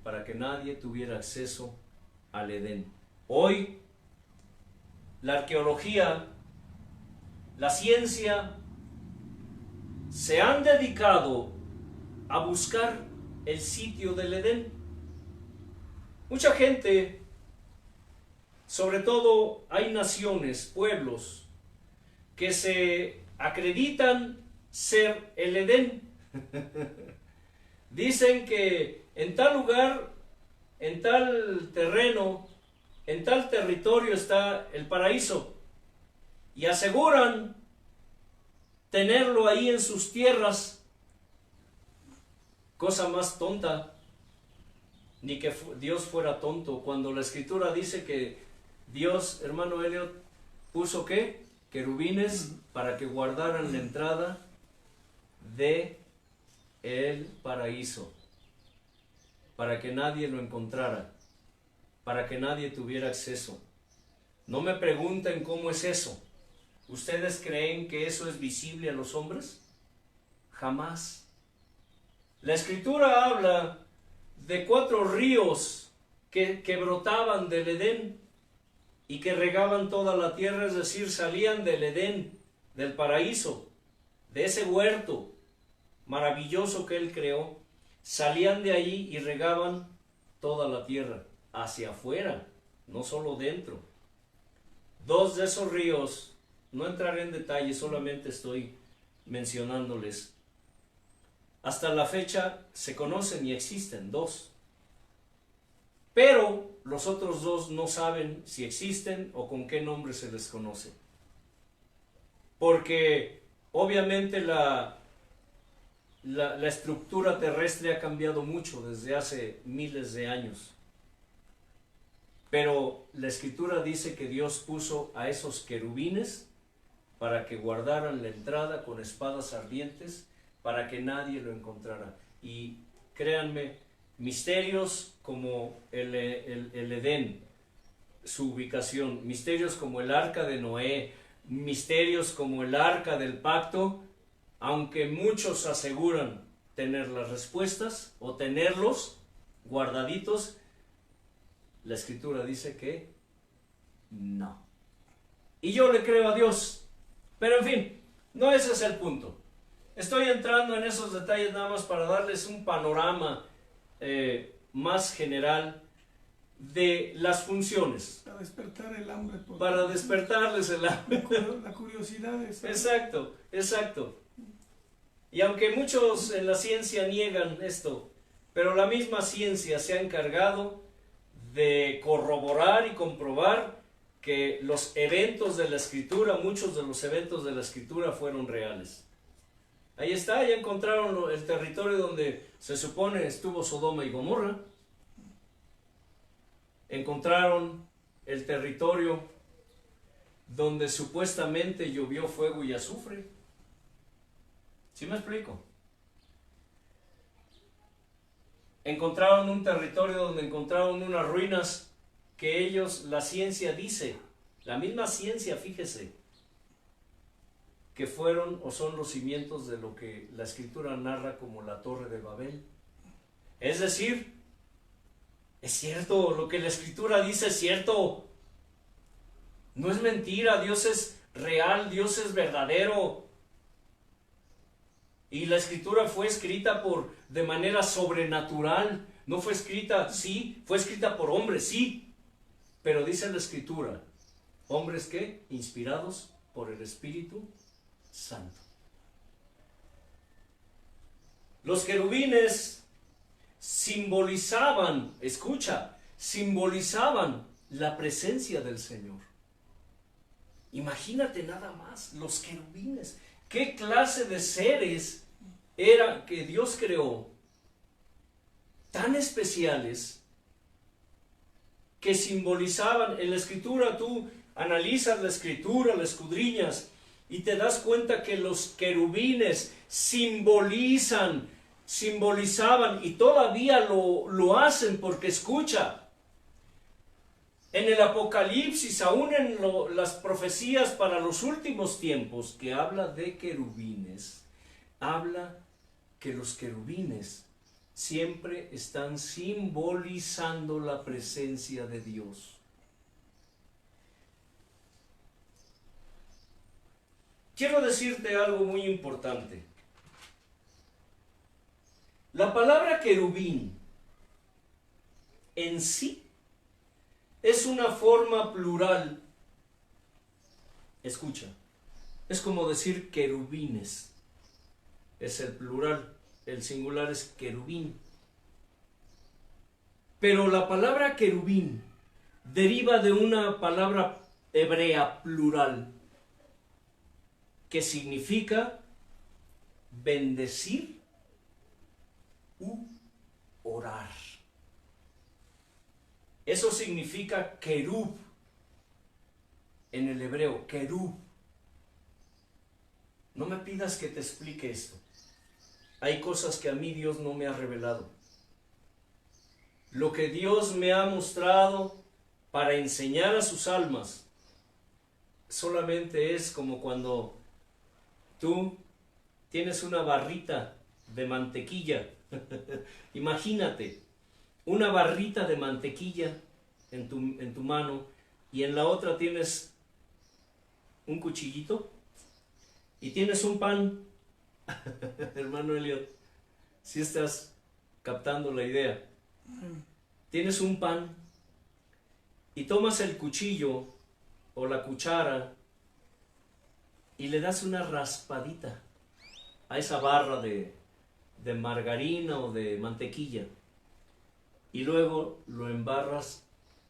para que nadie tuviera acceso al Edén. Hoy, la arqueología, la ciencia, se han dedicado a buscar el sitio del Edén. Mucha gente, sobre todo hay naciones, pueblos, que se acreditan ser el Edén. Dicen que en tal lugar, en tal terreno, en tal territorio está el paraíso, y aseguran tenerlo ahí en sus tierras. Cosa más tonta, ni que Dios fuera tonto, cuando la Escritura dice que Dios, hermano Elliot, puso ¿qué? Querubines para que guardaran la entrada de el paraíso, para que nadie lo encontrara, para que nadie tuviera acceso. No me pregunten cómo es eso. ¿Ustedes creen que eso es visible a los hombres? Jamás. La Escritura habla de 4 ríos que brotaban del Edén y que regaban toda la tierra, es decir, salían del Edén, del paraíso, de ese huerto maravilloso que Él creó, salían de allí y regaban toda la tierra, hacia afuera, no solo dentro. 2 de esos ríos, no entraré en detalle, solamente estoy mencionándoles. Hasta la fecha se conocen y existen 2. Pero los otros 2 no saben si existen o con qué nombre se les conoce. Porque obviamente la estructura terrestre ha cambiado mucho desde hace miles de años. Pero la Escritura dice que Dios puso a esos querubines para que guardaran la entrada con espadas ardientes, para que nadie lo encontrara. Y créanme, misterios como el Edén, su ubicación, misterios como el arca de Noé, misterios como el arca del pacto, aunque muchos aseguran tener las respuestas o tenerlos guardaditos, la Escritura dice que no. Y yo le creo a Dios. Pero en fin, no ese es el punto. Estoy entrando en esos detalles nada más para darles un panorama más general de las funciones. Para despertar el hambre. Para despertarles el hambre. La curiosidad es... Exacto, exacto. Y aunque muchos en la ciencia niegan esto, pero la misma ciencia se ha encargado de corroborar y comprobar que los eventos de la Escritura, muchos de los eventos de la Escritura fueron reales. Ahí está, ya encontraron el territorio donde se supone estuvo Sodoma y Gomorra. Encontraron el territorio donde supuestamente llovió fuego y azufre. ¿Sí me explico? Encontraron un territorio donde encontraron unas ruinas que ellos, la ciencia dice, la misma ciencia, fíjese, que fueron o son los cimientos de lo que la Escritura narra como la Torre de Babel. Es decir, es cierto, lo que la Escritura dice es cierto. No es mentira, Dios es real, Dios es verdadero. Y la Escritura fue escrita de manera sobrenatural. No fue escrita, sí, fue escrita por hombres, sí. Pero dice la Escritura, hombres que inspirados por el Espíritu Santo. Los querubines simbolizaban, escucha, simbolizaban la presencia del Señor. Imagínate nada más, los querubines. ¿Qué clase de seres era que Dios creó? Tan especiales que simbolizaban. En la Escritura tú analizas la Escritura, la escudriñas y te das cuenta que los querubines simbolizaban y todavía lo hacen, porque escucha, en el Apocalipsis, aún en las profecías para los últimos tiempos, que habla de querubines, habla que los querubines siempre están simbolizando la presencia de Dios. Quiero decirte algo muy importante. La palabra querubín en sí es una forma plural. Escucha, es como decir querubines. Es el plural, el singular es querubín. Pero la palabra querubín deriva de una palabra hebrea plural que significa bendecir u orar. Eso significa querub en el hebreo, querub. No me pidas que te explique esto. Hay cosas que a mí Dios no me ha revelado. Lo que Dios me ha mostrado para enseñar a sus almas solamente es como cuando tú tienes una barrita de mantequilla. Imagínate, una barrita de mantequilla en tu mano y en la otra tienes un cuchillito y tienes un pan. Hermano Elliot, si estás captando la idea. Tienes un pan y tomas el cuchillo o la cuchara y le das una raspadita a esa barra de margarina o de mantequilla y luego lo embarras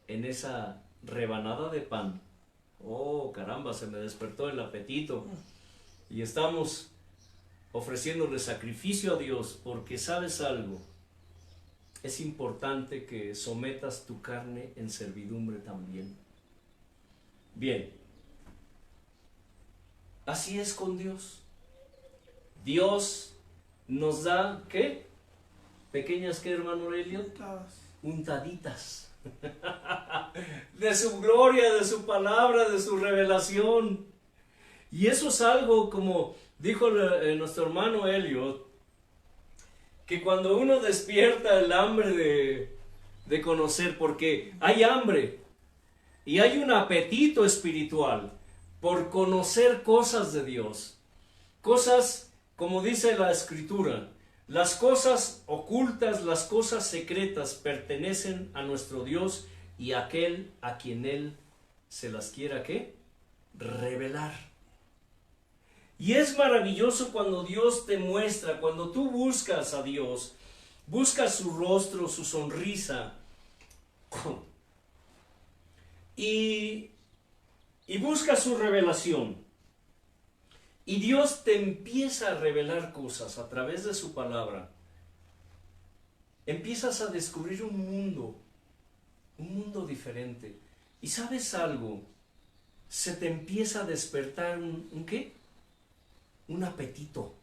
en esa rebanada de pan. Oh, caramba, se me despertó el apetito y estamos ofreciéndole sacrificio a Dios, porque ¿sabes algo? Es importante que sometas tu carne en servidumbre también. Bien, así es con Dios. Dios nos da, ¿qué? Pequeñas, ¿qué, hermano Elliot? Untaditas de su gloria, de su palabra, de su revelación. Y eso es algo, como dijo nuestro hermano Elliot, que cuando uno despierta el hambre de conocer, porque hay hambre y hay un apetito espiritual por conocer cosas de Dios, cosas, como dice la Escritura, las cosas ocultas, las cosas secretas pertenecen a nuestro Dios y a aquel a quien Él se las quiera, ¿qué? Revelar. Y es maravilloso cuando Dios te muestra, cuando tú buscas a Dios, buscas su rostro, su sonrisa, y buscas su revelación. Y Dios te empieza a revelar cosas a través de su palabra. Empiezas a descubrir un mundo diferente. ¿Y sabes algo? Se te empieza a despertar ¿un qué? Un apetito,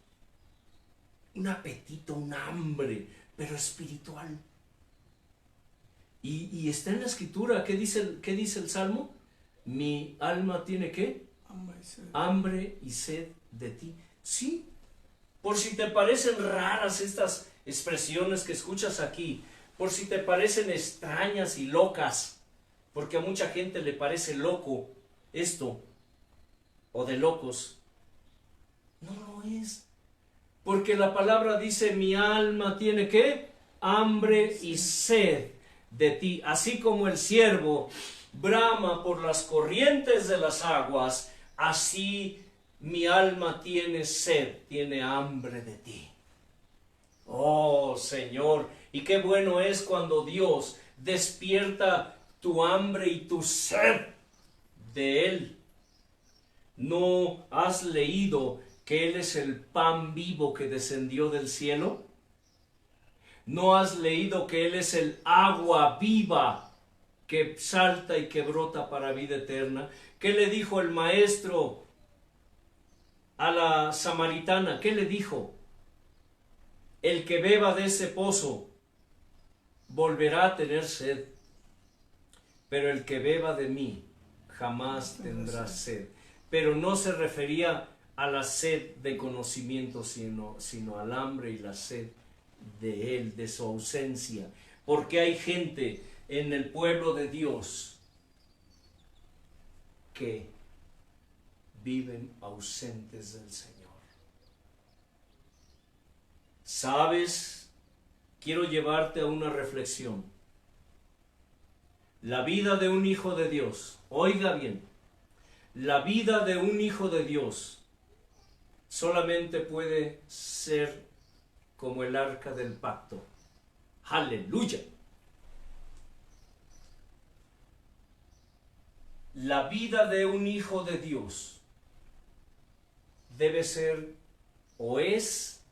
un hambre, pero espiritual. Y está en la Escritura. ¿Qué dice el Salmo? Mi alma tiene ¿qué? Hambre y sed de ti. Sí, por si te parecen raras estas expresiones que escuchas aquí, por si te parecen extrañas y locas, porque a mucha gente le parece loco esto, o de locos. No lo es, porque la palabra dice: mi alma tiene ¿qué? Hambre y sed de ti, así como el ciervo brama por las corrientes de las aguas, así mi alma tiene sed, tiene hambre de ti. Oh, Señor. Y qué bueno es cuando Dios despierta tu hambre y tu sed de Él. ¿No has leído que Él es el pan vivo que descendió del cielo? ¿No has leído que Él es el agua viva que salta y que brota para vida eterna? ¿Qué le dijo el maestro a la samaritana? ¿Qué le dijo? El que beba de ese pozo volverá a tener sed, pero el que beba de mí jamás tendrá sed. Pero no se refería a la sed de conocimiento, sino al hambre y la sed de Él, de su ausencia. Porque hay gente en el pueblo de Dios que viven ausentes del Señor. ¿Sabes? Quiero llevarte a una reflexión. La vida de un hijo de Dios, oiga bien, la vida de un hijo de Dios solamente puede ser como el arca del pacto. ¡Aleluya! La vida de un hijo de Dios debe ser o es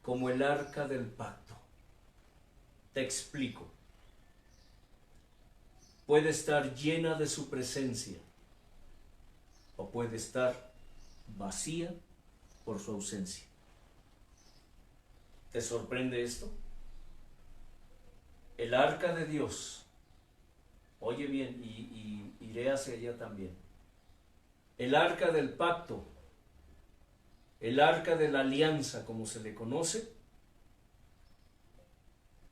como el arca del pacto. Te explico. Puede estar llena de su presencia o puede estar vacía por su ausencia. ¿Te sorprende esto? El arca de Dios, oye bien, y iré hacia allá también. El arca del pacto, el arca de la alianza, como se le conoce,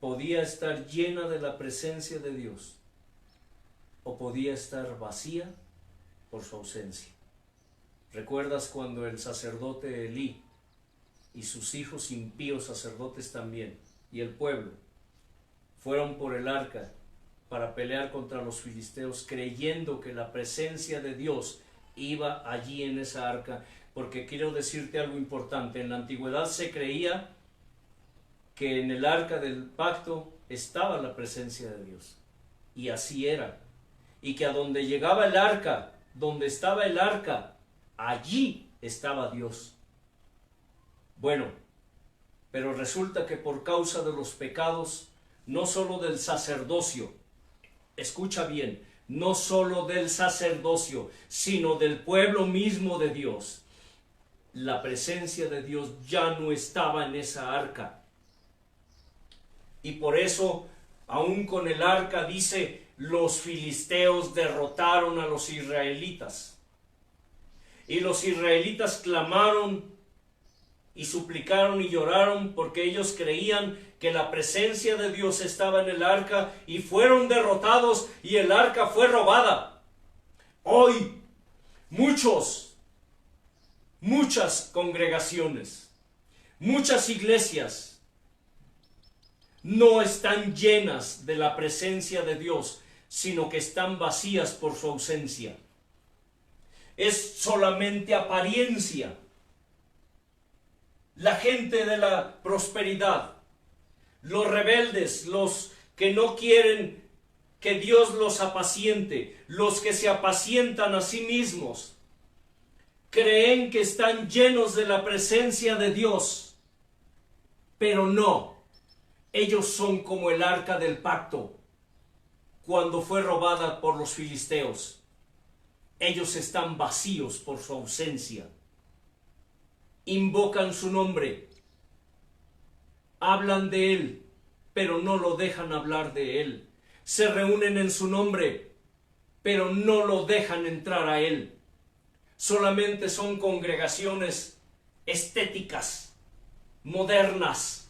podía estar llena de la presencia de Dios o podía estar vacía por su ausencia. ¿Recuerdas cuando el sacerdote Elí y sus hijos impíos sacerdotes también, y el pueblo, fueron por el arca para pelear contra los filisteos, creyendo que la presencia de Dios iba allí en esa arca? Porque quiero decirte algo importante. En la antigüedad se creía que en el arca del pacto estaba la presencia de Dios, y así era, y que a donde llegaba el arca, donde estaba el arca, allí estaba Dios. Bueno, pero resulta que por causa de los pecados, no solo del sacerdocio, escucha bien, no solo del sacerdocio, sino del pueblo mismo de Dios, la presencia de Dios ya no estaba en esa arca. Y por eso, aún con el arca, dice, los filisteos derrotaron a los israelitas. Y los israelitas clamaron y suplicaron y lloraron porque ellos creían que la presencia de Dios estaba en el arca, y fueron derrotados y el arca fue robada. Hoy muchas congregaciones, muchas iglesias no están llenas de la presencia de Dios, sino que están vacías por su ausencia. Es solamente apariencia. La gente de la prosperidad, los rebeldes, los que no quieren que Dios los apaciente, los que se apacientan a sí mismos, creen que están llenos de la presencia de Dios, pero no. Ellos son como el arca del pacto cuando fue robada por los filisteos. Ellos están vacíos por su ausencia. Invocan su nombre, hablan de Él, pero no lo dejan hablar de Él. Se reúnen en su nombre, pero no lo dejan entrar a Él. Solamente son congregaciones estéticas, modernas,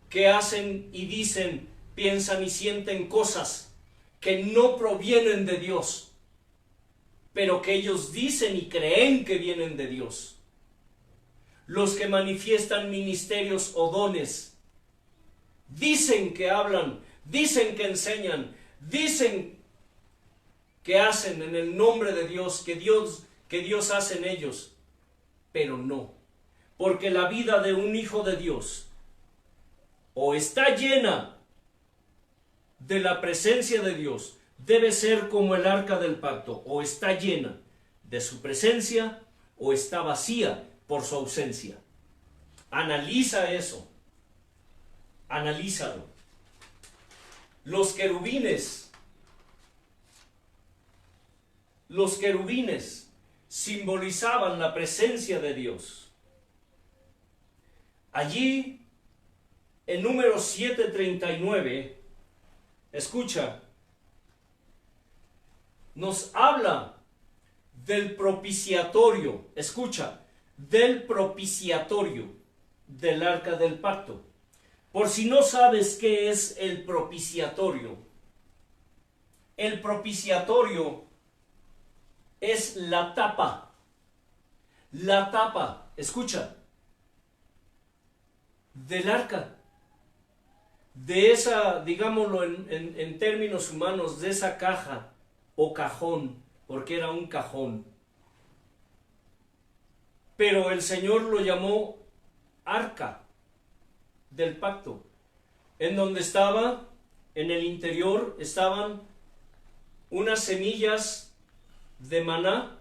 que hacen y dicen, piensan y sienten cosas que no provienen de Dios, pero que ellos dicen y creen que vienen de Dios. Los que manifiestan ministerios o dones, dicen que hablan, dicen que enseñan, dicen que hacen en el nombre de Dios, que Dios hace en ellos, pero no, porque la vida de un hijo de Dios o está llena de la presencia de Dios, debe ser como el arca del pacto, o está llena de su presencia o está vacía por su ausencia. Analiza eso, analízalo. Los querubines simbolizaban la presencia de Dios. Allí, en Números 7:39, escucha, nos habla del propiciatorio, escucha, del propiciatorio del arca del pacto. Por si no sabes qué es el propiciatorio es la tapa, escucha, del arca, de esa, digámoslo en términos humanos, de esa caja o cajón, porque era un cajón. Pero el Señor lo llamó arca del pacto, en donde estaba, en el interior, estaban unas semillas de maná.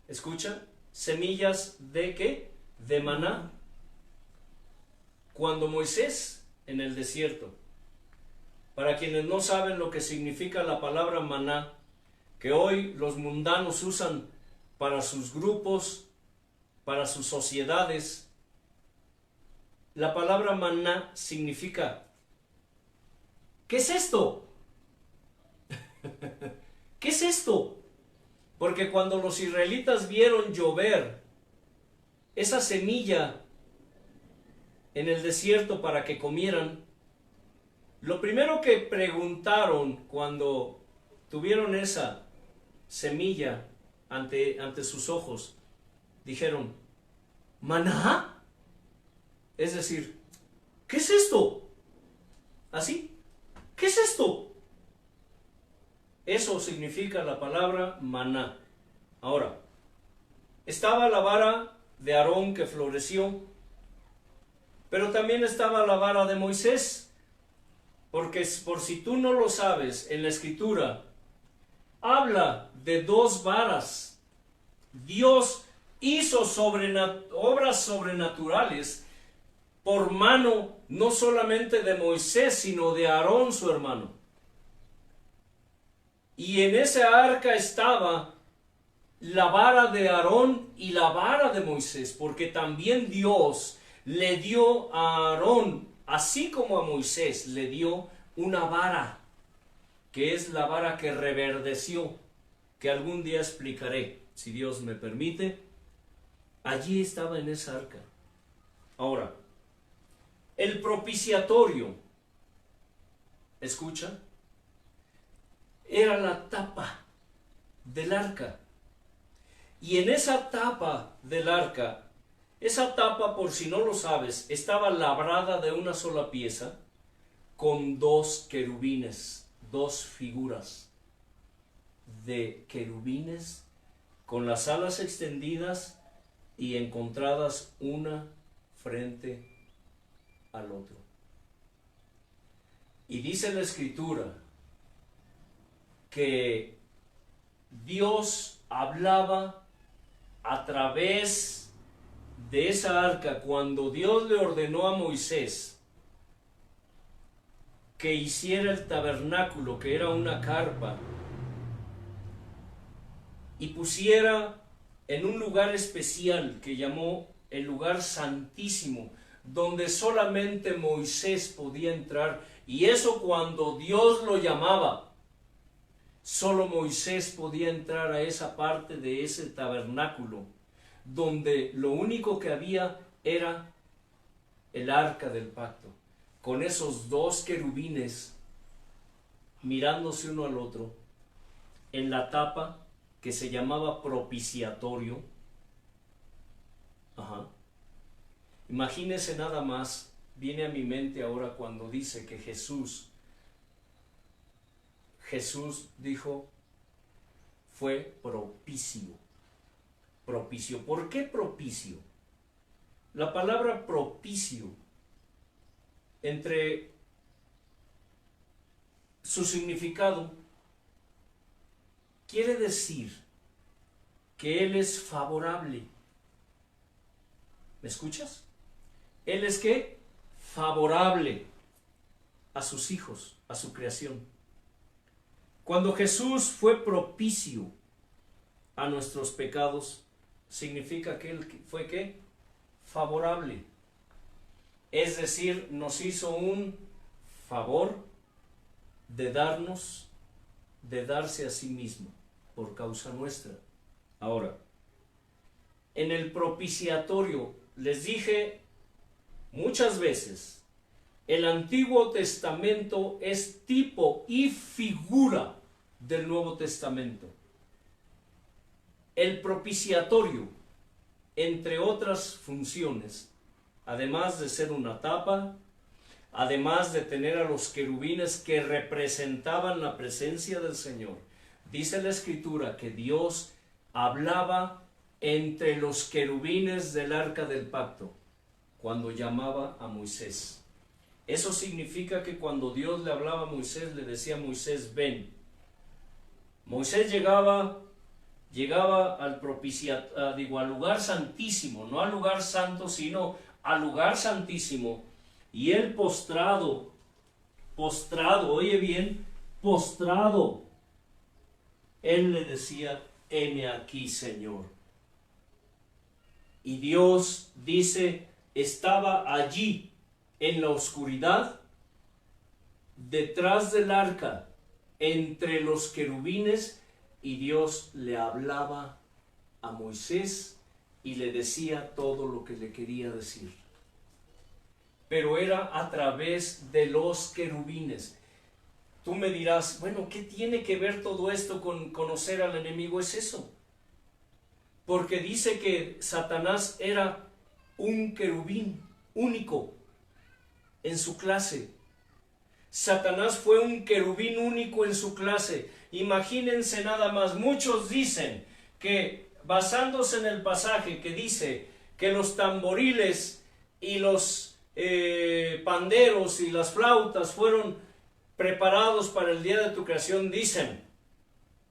Escucha, semillas de ¿qué? De maná. Cuando Moisés en el desierto, para quienes no saben lo que significa la palabra maná, que hoy los mundanos usan para sus grupos, para sus sociedades, la palabra maná significa, ¿qué es esto? ¿Qué es esto? Porque cuando los israelitas vieron llover esa semilla en el desierto para que comieran, lo primero que preguntaron cuando tuvieron esa semilla ante sus ojos, dijeron, ¿maná? Es decir, ¿qué es esto? ¿Así? ¿Qué es esto? Eso significa la palabra maná. Ahora, estaba la vara de Aarón que floreció, pero también estaba la vara de Moisés, porque por si tú no lo sabes, en la Escritura habla de dos varas. Dios hizo obras sobrenaturales por mano no solamente de Moisés, sino de Aarón, su hermano. Y en esa arca estaba la vara de Aarón y la vara de Moisés, porque también Dios le dio a Aarón, así como a Moisés, le dio una vara, que es la vara que reverdeció, que algún día explicaré, si Dios me permite. Allí estaba en esa arca. Ahora, el propiciatorio, escucha, era la tapa del arca. Y en esa tapa del arca, esa tapa, por si no lo sabes, estaba labrada de una sola pieza con dos querubines, dos figuras de querubines con las alas extendidas y encontradas una frente al otro. Y dice la Escritura que Dios hablaba a través de esa arca cuando Dios le ordenó a Moisés que hiciera el tabernáculo, que era una carpa, y pusiera en un lugar especial que llamó el lugar santísimo, donde solamente Moisés podía entrar. Y eso cuando Dios lo llamaba, solo Moisés podía entrar a esa parte de ese tabernáculo, donde lo único que había era el arca del pacto, con esos dos querubines mirándose uno al otro, en la tapa que se llamaba propiciatorio. Imagínese nada más, viene a mi mente ahora cuando dice que Jesús dijo, fue propicio. Propicio. ¿Por qué propicio? La palabra propicio, entre su significado, quiere decir que Él es favorable. ¿Me escuchas? Él es ¿qué? Favorable a sus hijos, a su creación. Cuando Jesús fue propicio a nuestros pecados, significa que Él fue ¿qué? Favorable. Es decir, nos hizo un favor de darse a sí mismo por causa nuestra. Ahora, en el propiciatorio, les dije muchas veces, el Antiguo Testamento es tipo y figura del Nuevo Testamento. El propiciatorio, entre otras funciones, además de ser una tapa, además de tener a los querubines que representaban la presencia del Señor, dice la Escritura que Dios hablaba entre los querubines del arca del pacto cuando llamaba a Moisés. Eso significa que cuando Dios le hablaba a Moisés, le decía a Moisés, ven. Moisés llegaba al lugar santísimo, no al lugar santo, sino al lugar santísimo, y él postrado, oye bien, postrado, él le decía, heme aquí, Señor. Y Dios, dice, estaba allí en la oscuridad, detrás del arca, entre los querubines, y Dios le hablaba a Moisés y le decía todo lo que le quería decir. Pero era a través de los querubines. Tú me dirás, bueno, ¿qué tiene que ver todo esto con conocer al enemigo? Es eso. Porque dice que Satanás era un querubín único en su clase. Satanás fue un querubín único en su clase. Imagínense nada más, muchos dicen que, basándose en el pasaje que dice que los tamboriles y los panderos y las flautas fueron preparados para el día de tu creación, dicen,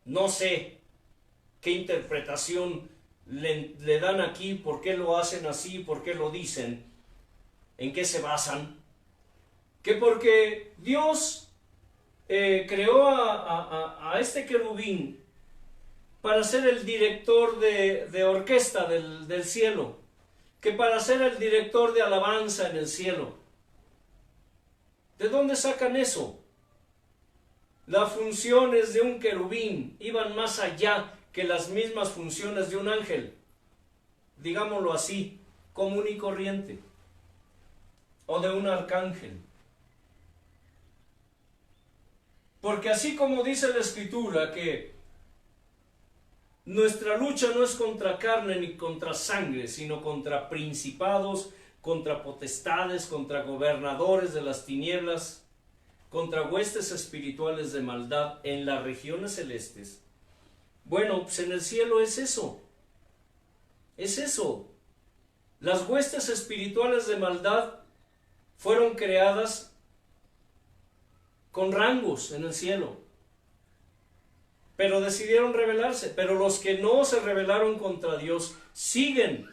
no sé qué interpretación le dan aquí, por qué lo hacen así, por qué lo dicen, en qué se basan, que porque Dios creó a este querubín para ser el director de orquesta del cielo, que para ser el director de alabanza en el cielo. ¿De dónde sacan eso? Las funciones de un querubín iban más allá que las mismas funciones de un ángel, digámoslo así, común y corriente, o de un arcángel. Porque así como dice la Escritura que nuestra lucha no es contra carne ni contra sangre, sino contra principados, contra potestades, contra gobernadores de las tinieblas, contra huestes espirituales de maldad en las regiones celestes. Bueno, pues en el cielo es eso. Es eso. Las huestes espirituales de maldad fueron creadas con rangos en el cielo, pero decidieron rebelarse. Pero los que no se rebelaron contra Dios siguen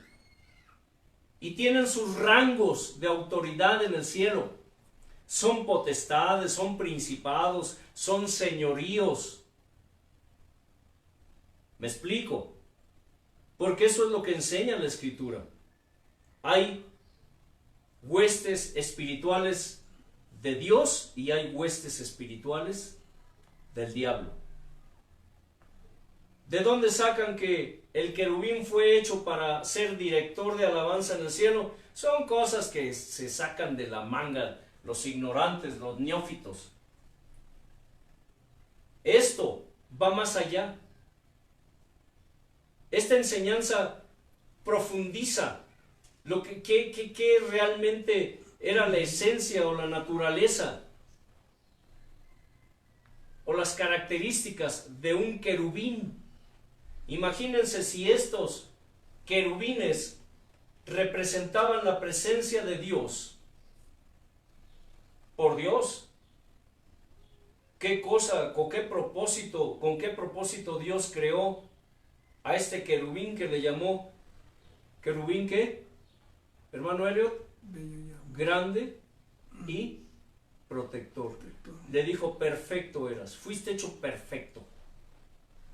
y tienen sus rangos de autoridad en el cielo. Son potestades, son principados, son señoríos. ¿Me explico? Porque eso es lo que enseña la Escritura. Hay huestes espirituales de Dios y hay huestes espirituales del diablo. ¿De dónde sacan que el querubín fue hecho para ser director de alabanza en el cielo? Son cosas que se sacan de la manga los ignorantes, los neófitos. Esto va más allá. Esta enseñanza profundiza lo que realmente era la esencia o la naturaleza o las características de un querubín. Imagínense si estos querubines representaban la presencia de Dios por Dios. ¿Qué cosa, con qué propósito Dios creó a este querubín que le llamó querubín? ¿Qué? Hermano Elliot, grande y protector. Le dijo, perfecto eras, fuiste hecho perfecto,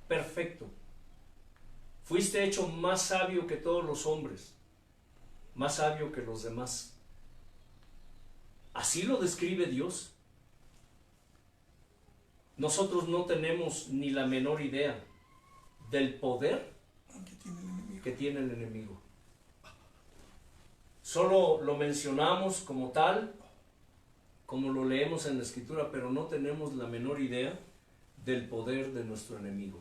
perfecto. Fuiste hecho más sabio que todos los hombres, más sabio que los demás. Así lo describe Dios. Nosotros no tenemos ni la menor idea del poder que tiene el enemigo. Solo lo mencionamos como tal, como lo leemos en la Escritura, pero no tenemos la menor idea del poder de nuestro enemigo.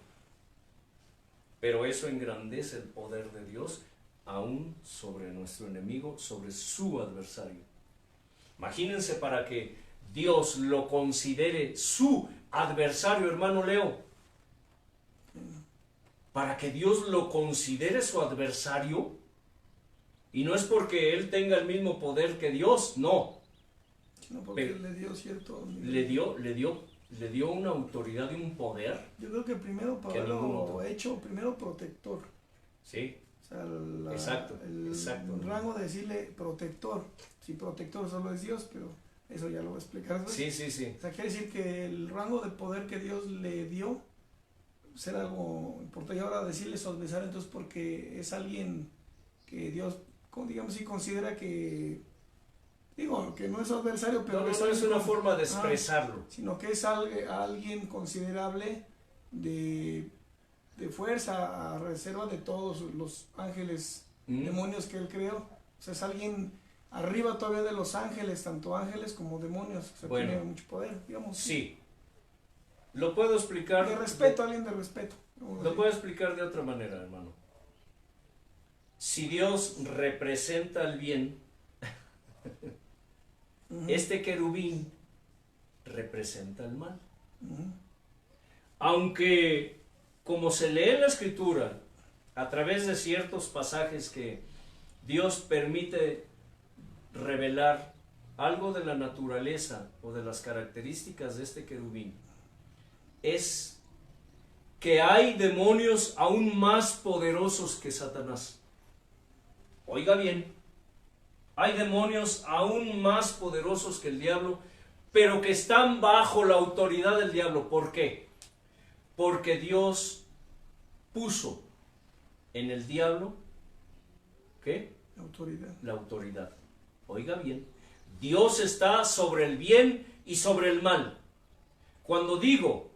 Pero eso engrandece el poder de Dios aún sobre nuestro enemigo, sobre su adversario. Imagínense, para que Dios lo considere su adversario, hermano Leo, para que Dios lo considere su adversario, y no es porque él tenga el mismo poder que Dios, no, sino porque le dio cierto le dio una autoridad y un poder. Yo creo que primero, para haberlo hecho, primero protector. Sí. O sea, Exacto. el rango de decirle protector. Si protector solo es Dios, pero eso ya lo voy a explicar. Sí. O sea, quiere decir que el rango de poder que Dios le dio será algo importante. Y ahora decirle su adversario, entonces, porque es alguien que Dios, digamos, sí considera que, digo, que no es su adversario, pero no es una forma de expresarlo, sino que es alguien considerable de fuerza, a reserva de todos los ángeles, demonios que él creó. O sea, es alguien arriba todavía de los ángeles, tanto ángeles como demonios. O sea, bueno, tiene mucho poder, digamos. Sí. Lo puedo explicar. De respeto, alguien de respeto. Lo puedo explicar de otra manera, hermano. Si Dios representa el bien, este querubín representa el mal. Aunque, como se lee en la Escritura, a través de ciertos pasajes que Dios permite revelar algo de la naturaleza o de las características de este querubín, es que hay demonios aún más poderosos que Satanás. Oiga bien, hay demonios aún más poderosos que el diablo, pero que están bajo la autoridad del diablo. ¿Por qué? Porque Dios puso en el diablo, ¿qué? La autoridad. Oiga bien, Dios está sobre el bien y sobre el mal. Cuando digo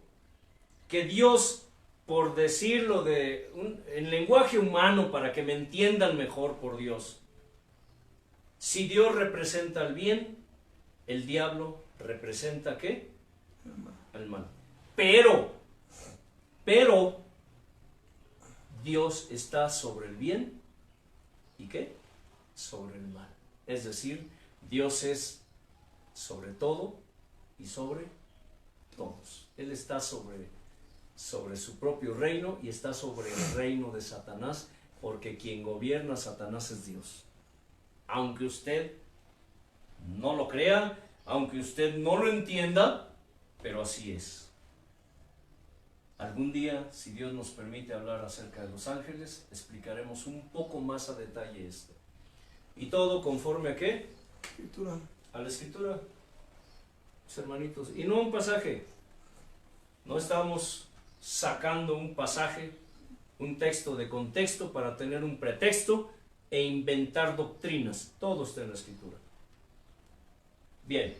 que Dios, por decirlo en lenguaje humano, para que me entiendan mejor por Dios, si Dios representa el bien, el diablo representa ¿qué? El mal. Pero Dios está sobre el bien y ¿qué? Sobre el mal. Es decir, Dios es sobre todo y sobre todos. Él está sobre su propio reino y está sobre el reino de Satanás, porque quien gobierna a Satanás es Dios. Aunque usted no lo crea, aunque usted no lo entienda, pero así es. Algún día, si Dios nos permite hablar acerca de los ángeles, explicaremos un poco más a detalle esto. Y todo conforme ¿a qué? Escritura. A la Escritura, mis hermanitos. Y no un pasaje. No estamos sacando un pasaje, un texto de contexto para tener un pretexto e inventar doctrinas. Todo está en la Escritura. Bien.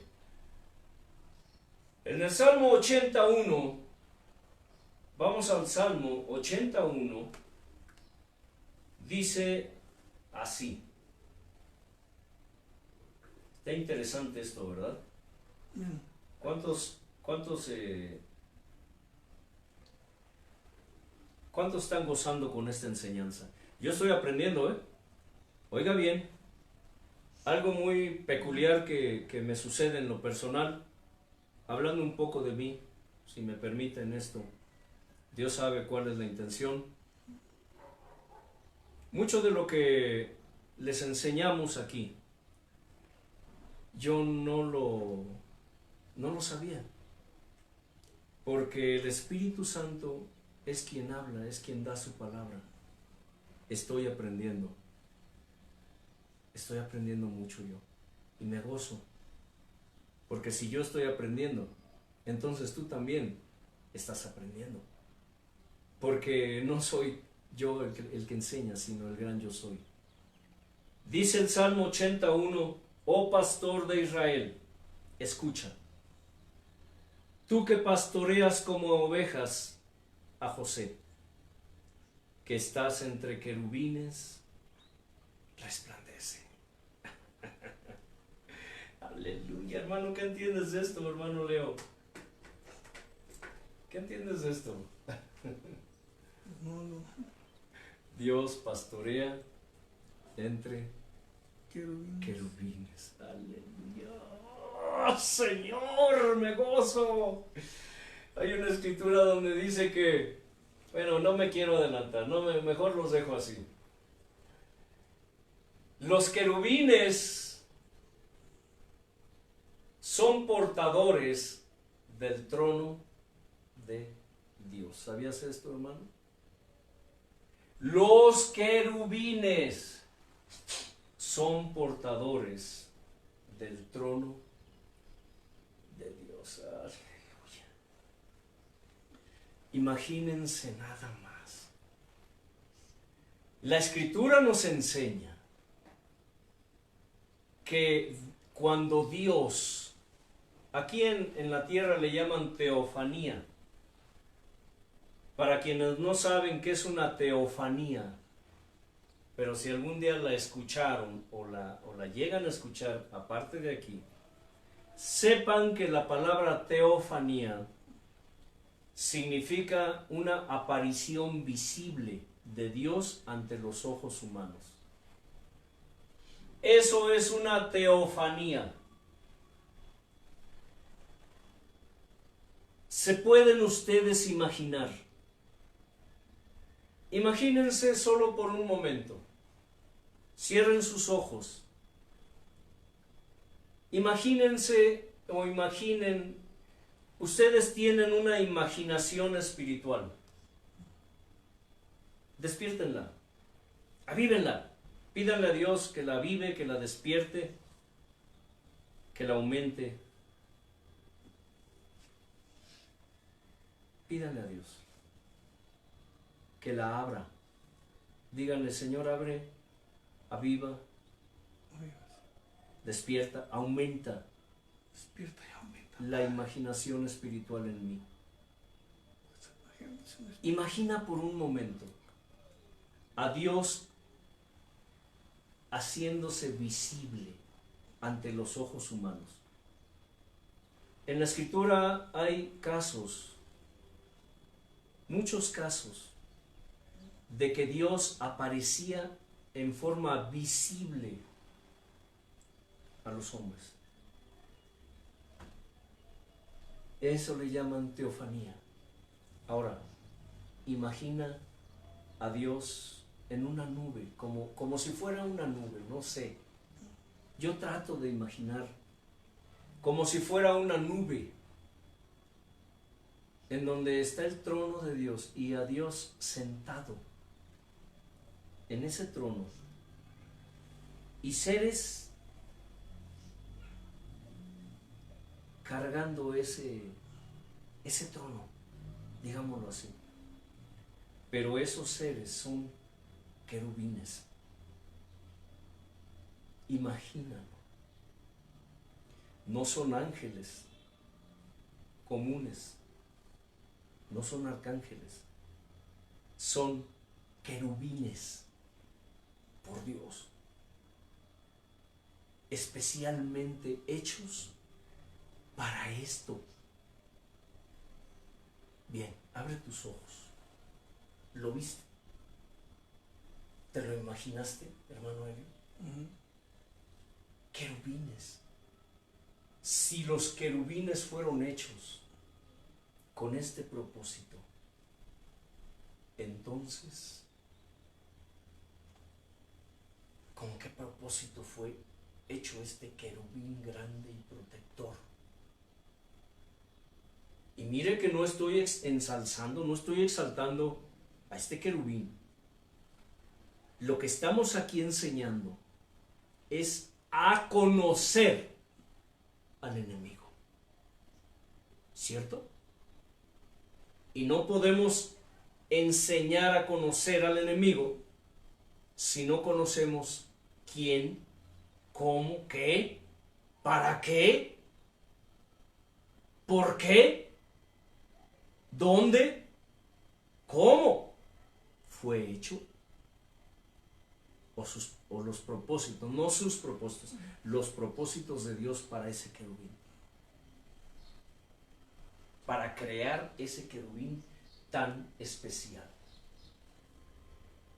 En el Salmo 81, vamos al Salmo 81, dice así. Está interesante esto, ¿verdad? ¿Cuántos están gozando con esta enseñanza? Yo estoy aprendiendo, ¿eh? Oiga bien, algo muy peculiar que me sucede en lo personal, hablando un poco de mí, si me permiten esto. Dios sabe cuál es la intención. Mucho de lo que les enseñamos aquí, yo no lo sabía, porque el Espíritu Santo es quien habla, es quien da su palabra. Estoy aprendiendo mucho yo, y me gozo, porque si yo estoy aprendiendo, entonces tú también estás aprendiendo, porque no soy yo el que enseña, sino el gran yo soy. Dice el Salmo 81, oh pastor de Israel, escucha, tú que pastoreas como ovejas a José, que estás entre querubines, resplandece. Aleluya, hermano, ¿qué entiendes de esto, hermano Leo? ¿Qué entiendes de esto? No. Dios pastorea entre Querubines. querubines. Aleluya. ¡Oh, Señor, me gozo! Hay una escritura donde dice que, bueno, no me quiero adelantar, mejor los dejo así. Los querubines son portadores del trono de Dios. ¿Sabías esto, hermano? Los querubines son portadores del trono de Dios. Aleluya. Imagínense nada más. La Escritura nos enseña que cuando Dios, aquí en la tierra le llaman teofanía. Para quienes no saben qué es una teofanía, pero si algún día la escucharon o la llegan a escuchar aparte de aquí, sepan que la palabra teofanía significa una aparición visible de Dios ante los ojos humanos. Eso es una teofanía. ¿Se pueden ustedes imaginar? Imagínense solo por un momento. Cierren sus ojos. Imagínense o imaginen, ustedes tienen una imaginación espiritual. Despiértenla, avívenla, pídanle a Dios que la avive, que la despierte, que la aumente. Pídanle a Dios que la abra. Díganle, Señor, abre, aviva, despierta, aumenta. Despierta y aumenta. La imaginación espiritual en mí. Imagina por un momento a Dios haciéndose visible ante los ojos humanos. En la Escritura hay casos, muchos casos, de que Dios aparecía en forma visible a los hombres. Eso le llaman teofanía. Ahora, imagina a Dios en una nube, como si fuera una nube, no sé. Yo trato de imaginar como si fuera una nube en donde está el trono de Dios y a Dios sentado en ese trono y seres cargando ese trono, digámoslo así. Pero esos seres son querubines. Imagínalo. No son ángeles comunes, no son arcángeles, son querubines por Dios, especialmente hechos para esto. Bien, abre tus ojos. ¿Lo viste? ¿Te lo imaginaste, hermano Elio? Querubines. Si los querubines fueron hechos con este propósito, entonces ¿con qué propósito fue hecho este querubín grande y protector? Y mire que no estoy ensalzando, no estoy exaltando a este querubín. Lo que estamos aquí enseñando es a conocer al enemigo, ¿cierto? Y no podemos enseñar a conocer al enemigo si no conocemos quién, cómo, qué, para qué, por qué, dónde, cómo fue hecho, o los propósitos, no sus propósitos, los propósitos de Dios para ese querubín, para crear ese querubín tan especial.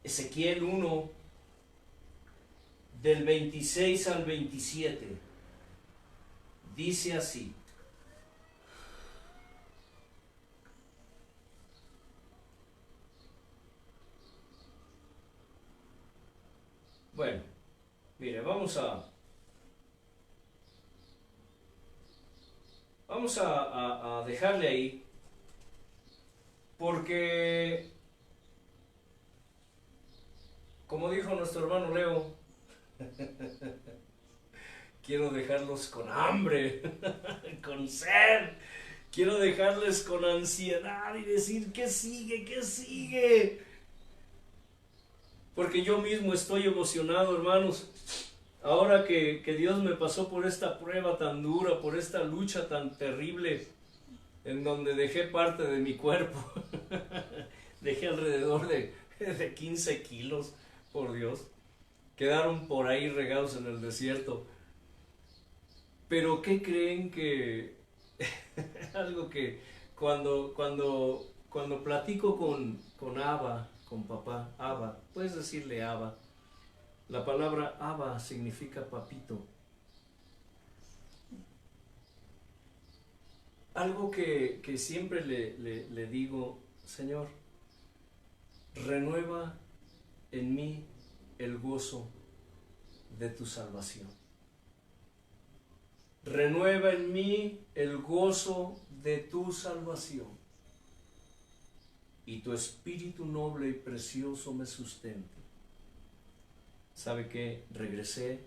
Ezequiel 1, del 26 al 27, dice así: bueno, mire, vamos a dejarle ahí, porque, como dijo nuestro hermano Leo, quiero dejarlos con hambre, con sed, quiero dejarles con ansiedad y decir, ¿qué sigue? ¿Qué sigue? Porque yo mismo estoy emocionado, hermanos. Ahora que Dios me pasó por esta prueba tan dura, por esta lucha tan terrible, en donde dejé parte de mi cuerpo. Dejé alrededor de 15 kilos, por Dios. Quedaron por ahí regados en el desierto. Pero ¿qué creen que? Algo que cuando platico con Abba, con papá, Abba, puedes decirle Abba. La palabra Abba significa papito. Algo que siempre le digo, Señor, renueva en mí el gozo de tu salvación. Renueva en mí el gozo de tu salvación. Y tu espíritu noble y precioso me sustente. ¿Sabe qué? Regresé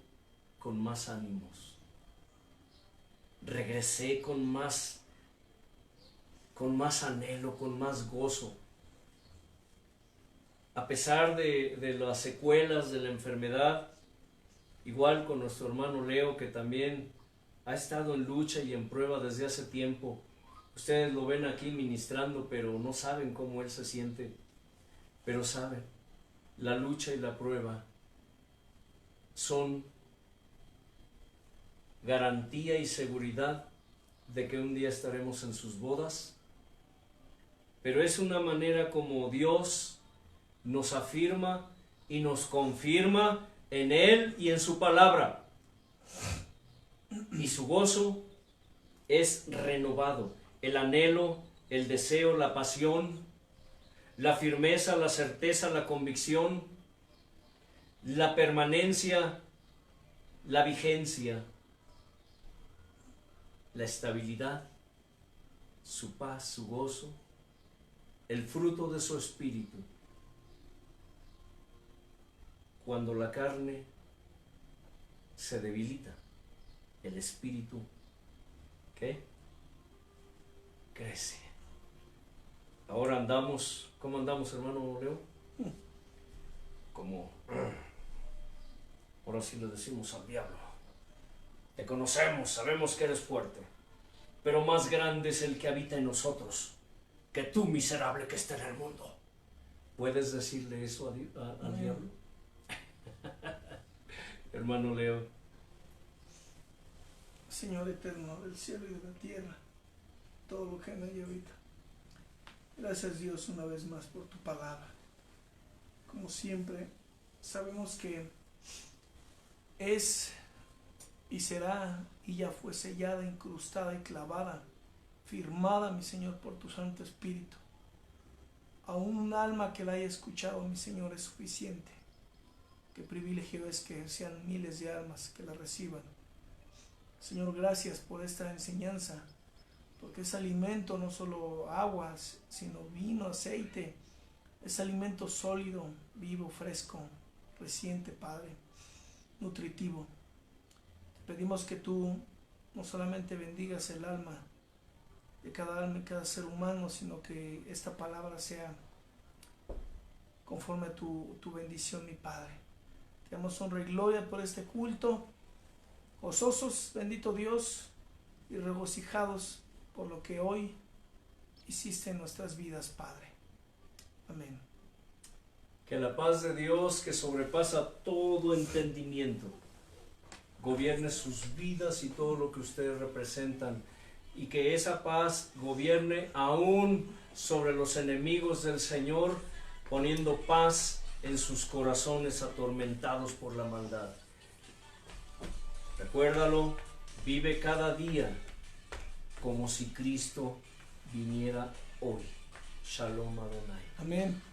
con más ánimos. Regresé con más anhelo, con más gozo. A pesar de las secuelas de la enfermedad, igual con nuestro hermano Leo, que también ha estado en lucha y en prueba desde hace tiempo. Ustedes lo ven aquí ministrando, pero no saben cómo él se siente. Pero saben, la lucha y la prueba son garantía y seguridad de que un día estaremos en sus bodas. Pero es una manera como Dios nos afirma y nos confirma en Él y en su palabra. Y su gozo es renovado. El anhelo, el deseo, la pasión, la firmeza, la certeza, la convicción, la permanencia, la vigencia, la estabilidad, su paz, su gozo, el fruto de su espíritu. Cuando la carne se debilita, el espíritu, ¿qué? Crece. Ahora andamos, ¿cómo andamos, hermano Leo? Como, ahora sí le decimos al diablo: te conocemos, sabemos que eres fuerte, pero más grande es el que habita en nosotros que tú, miserable que está en el mundo. ¿Puedes decirle eso al diablo? Hermano Leo. Señor eterno del cielo y de la tierra, todo lo que en ella habita, gracias Dios una vez más por tu palabra. Como siempre, sabemos que es y será y ya fue sellada, incrustada y clavada, firmada, mi Señor, por tu Santo Espíritu. Aún un alma que la haya escuchado, mi Señor, es suficiente. Que qué privilegio es que sean miles de almas que la reciban. Señor, gracias por esta enseñanza, porque es alimento, no solo aguas, sino vino, aceite, es alimento sólido, vivo, fresco, reciente, Padre, nutritivo. Te pedimos que tú no solamente bendigas el alma y cada ser humano, sino que esta palabra sea conforme a tu bendición, mi Padre. Te damos honra y gloria por este culto, gozosos, bendito Dios, y regocijados por lo que hoy hiciste en nuestras vidas, Padre. Amén. Que la paz de Dios, que sobrepasa todo entendimiento, gobierne sus vidas y todo lo que ustedes representan, y que esa paz gobierne aún sobre los enemigos del Señor, poniendo paz en sus corazones atormentados por la maldad. Recuérdalo, vive cada día como si Cristo viniera hoy. Shalom Adonai. Amén.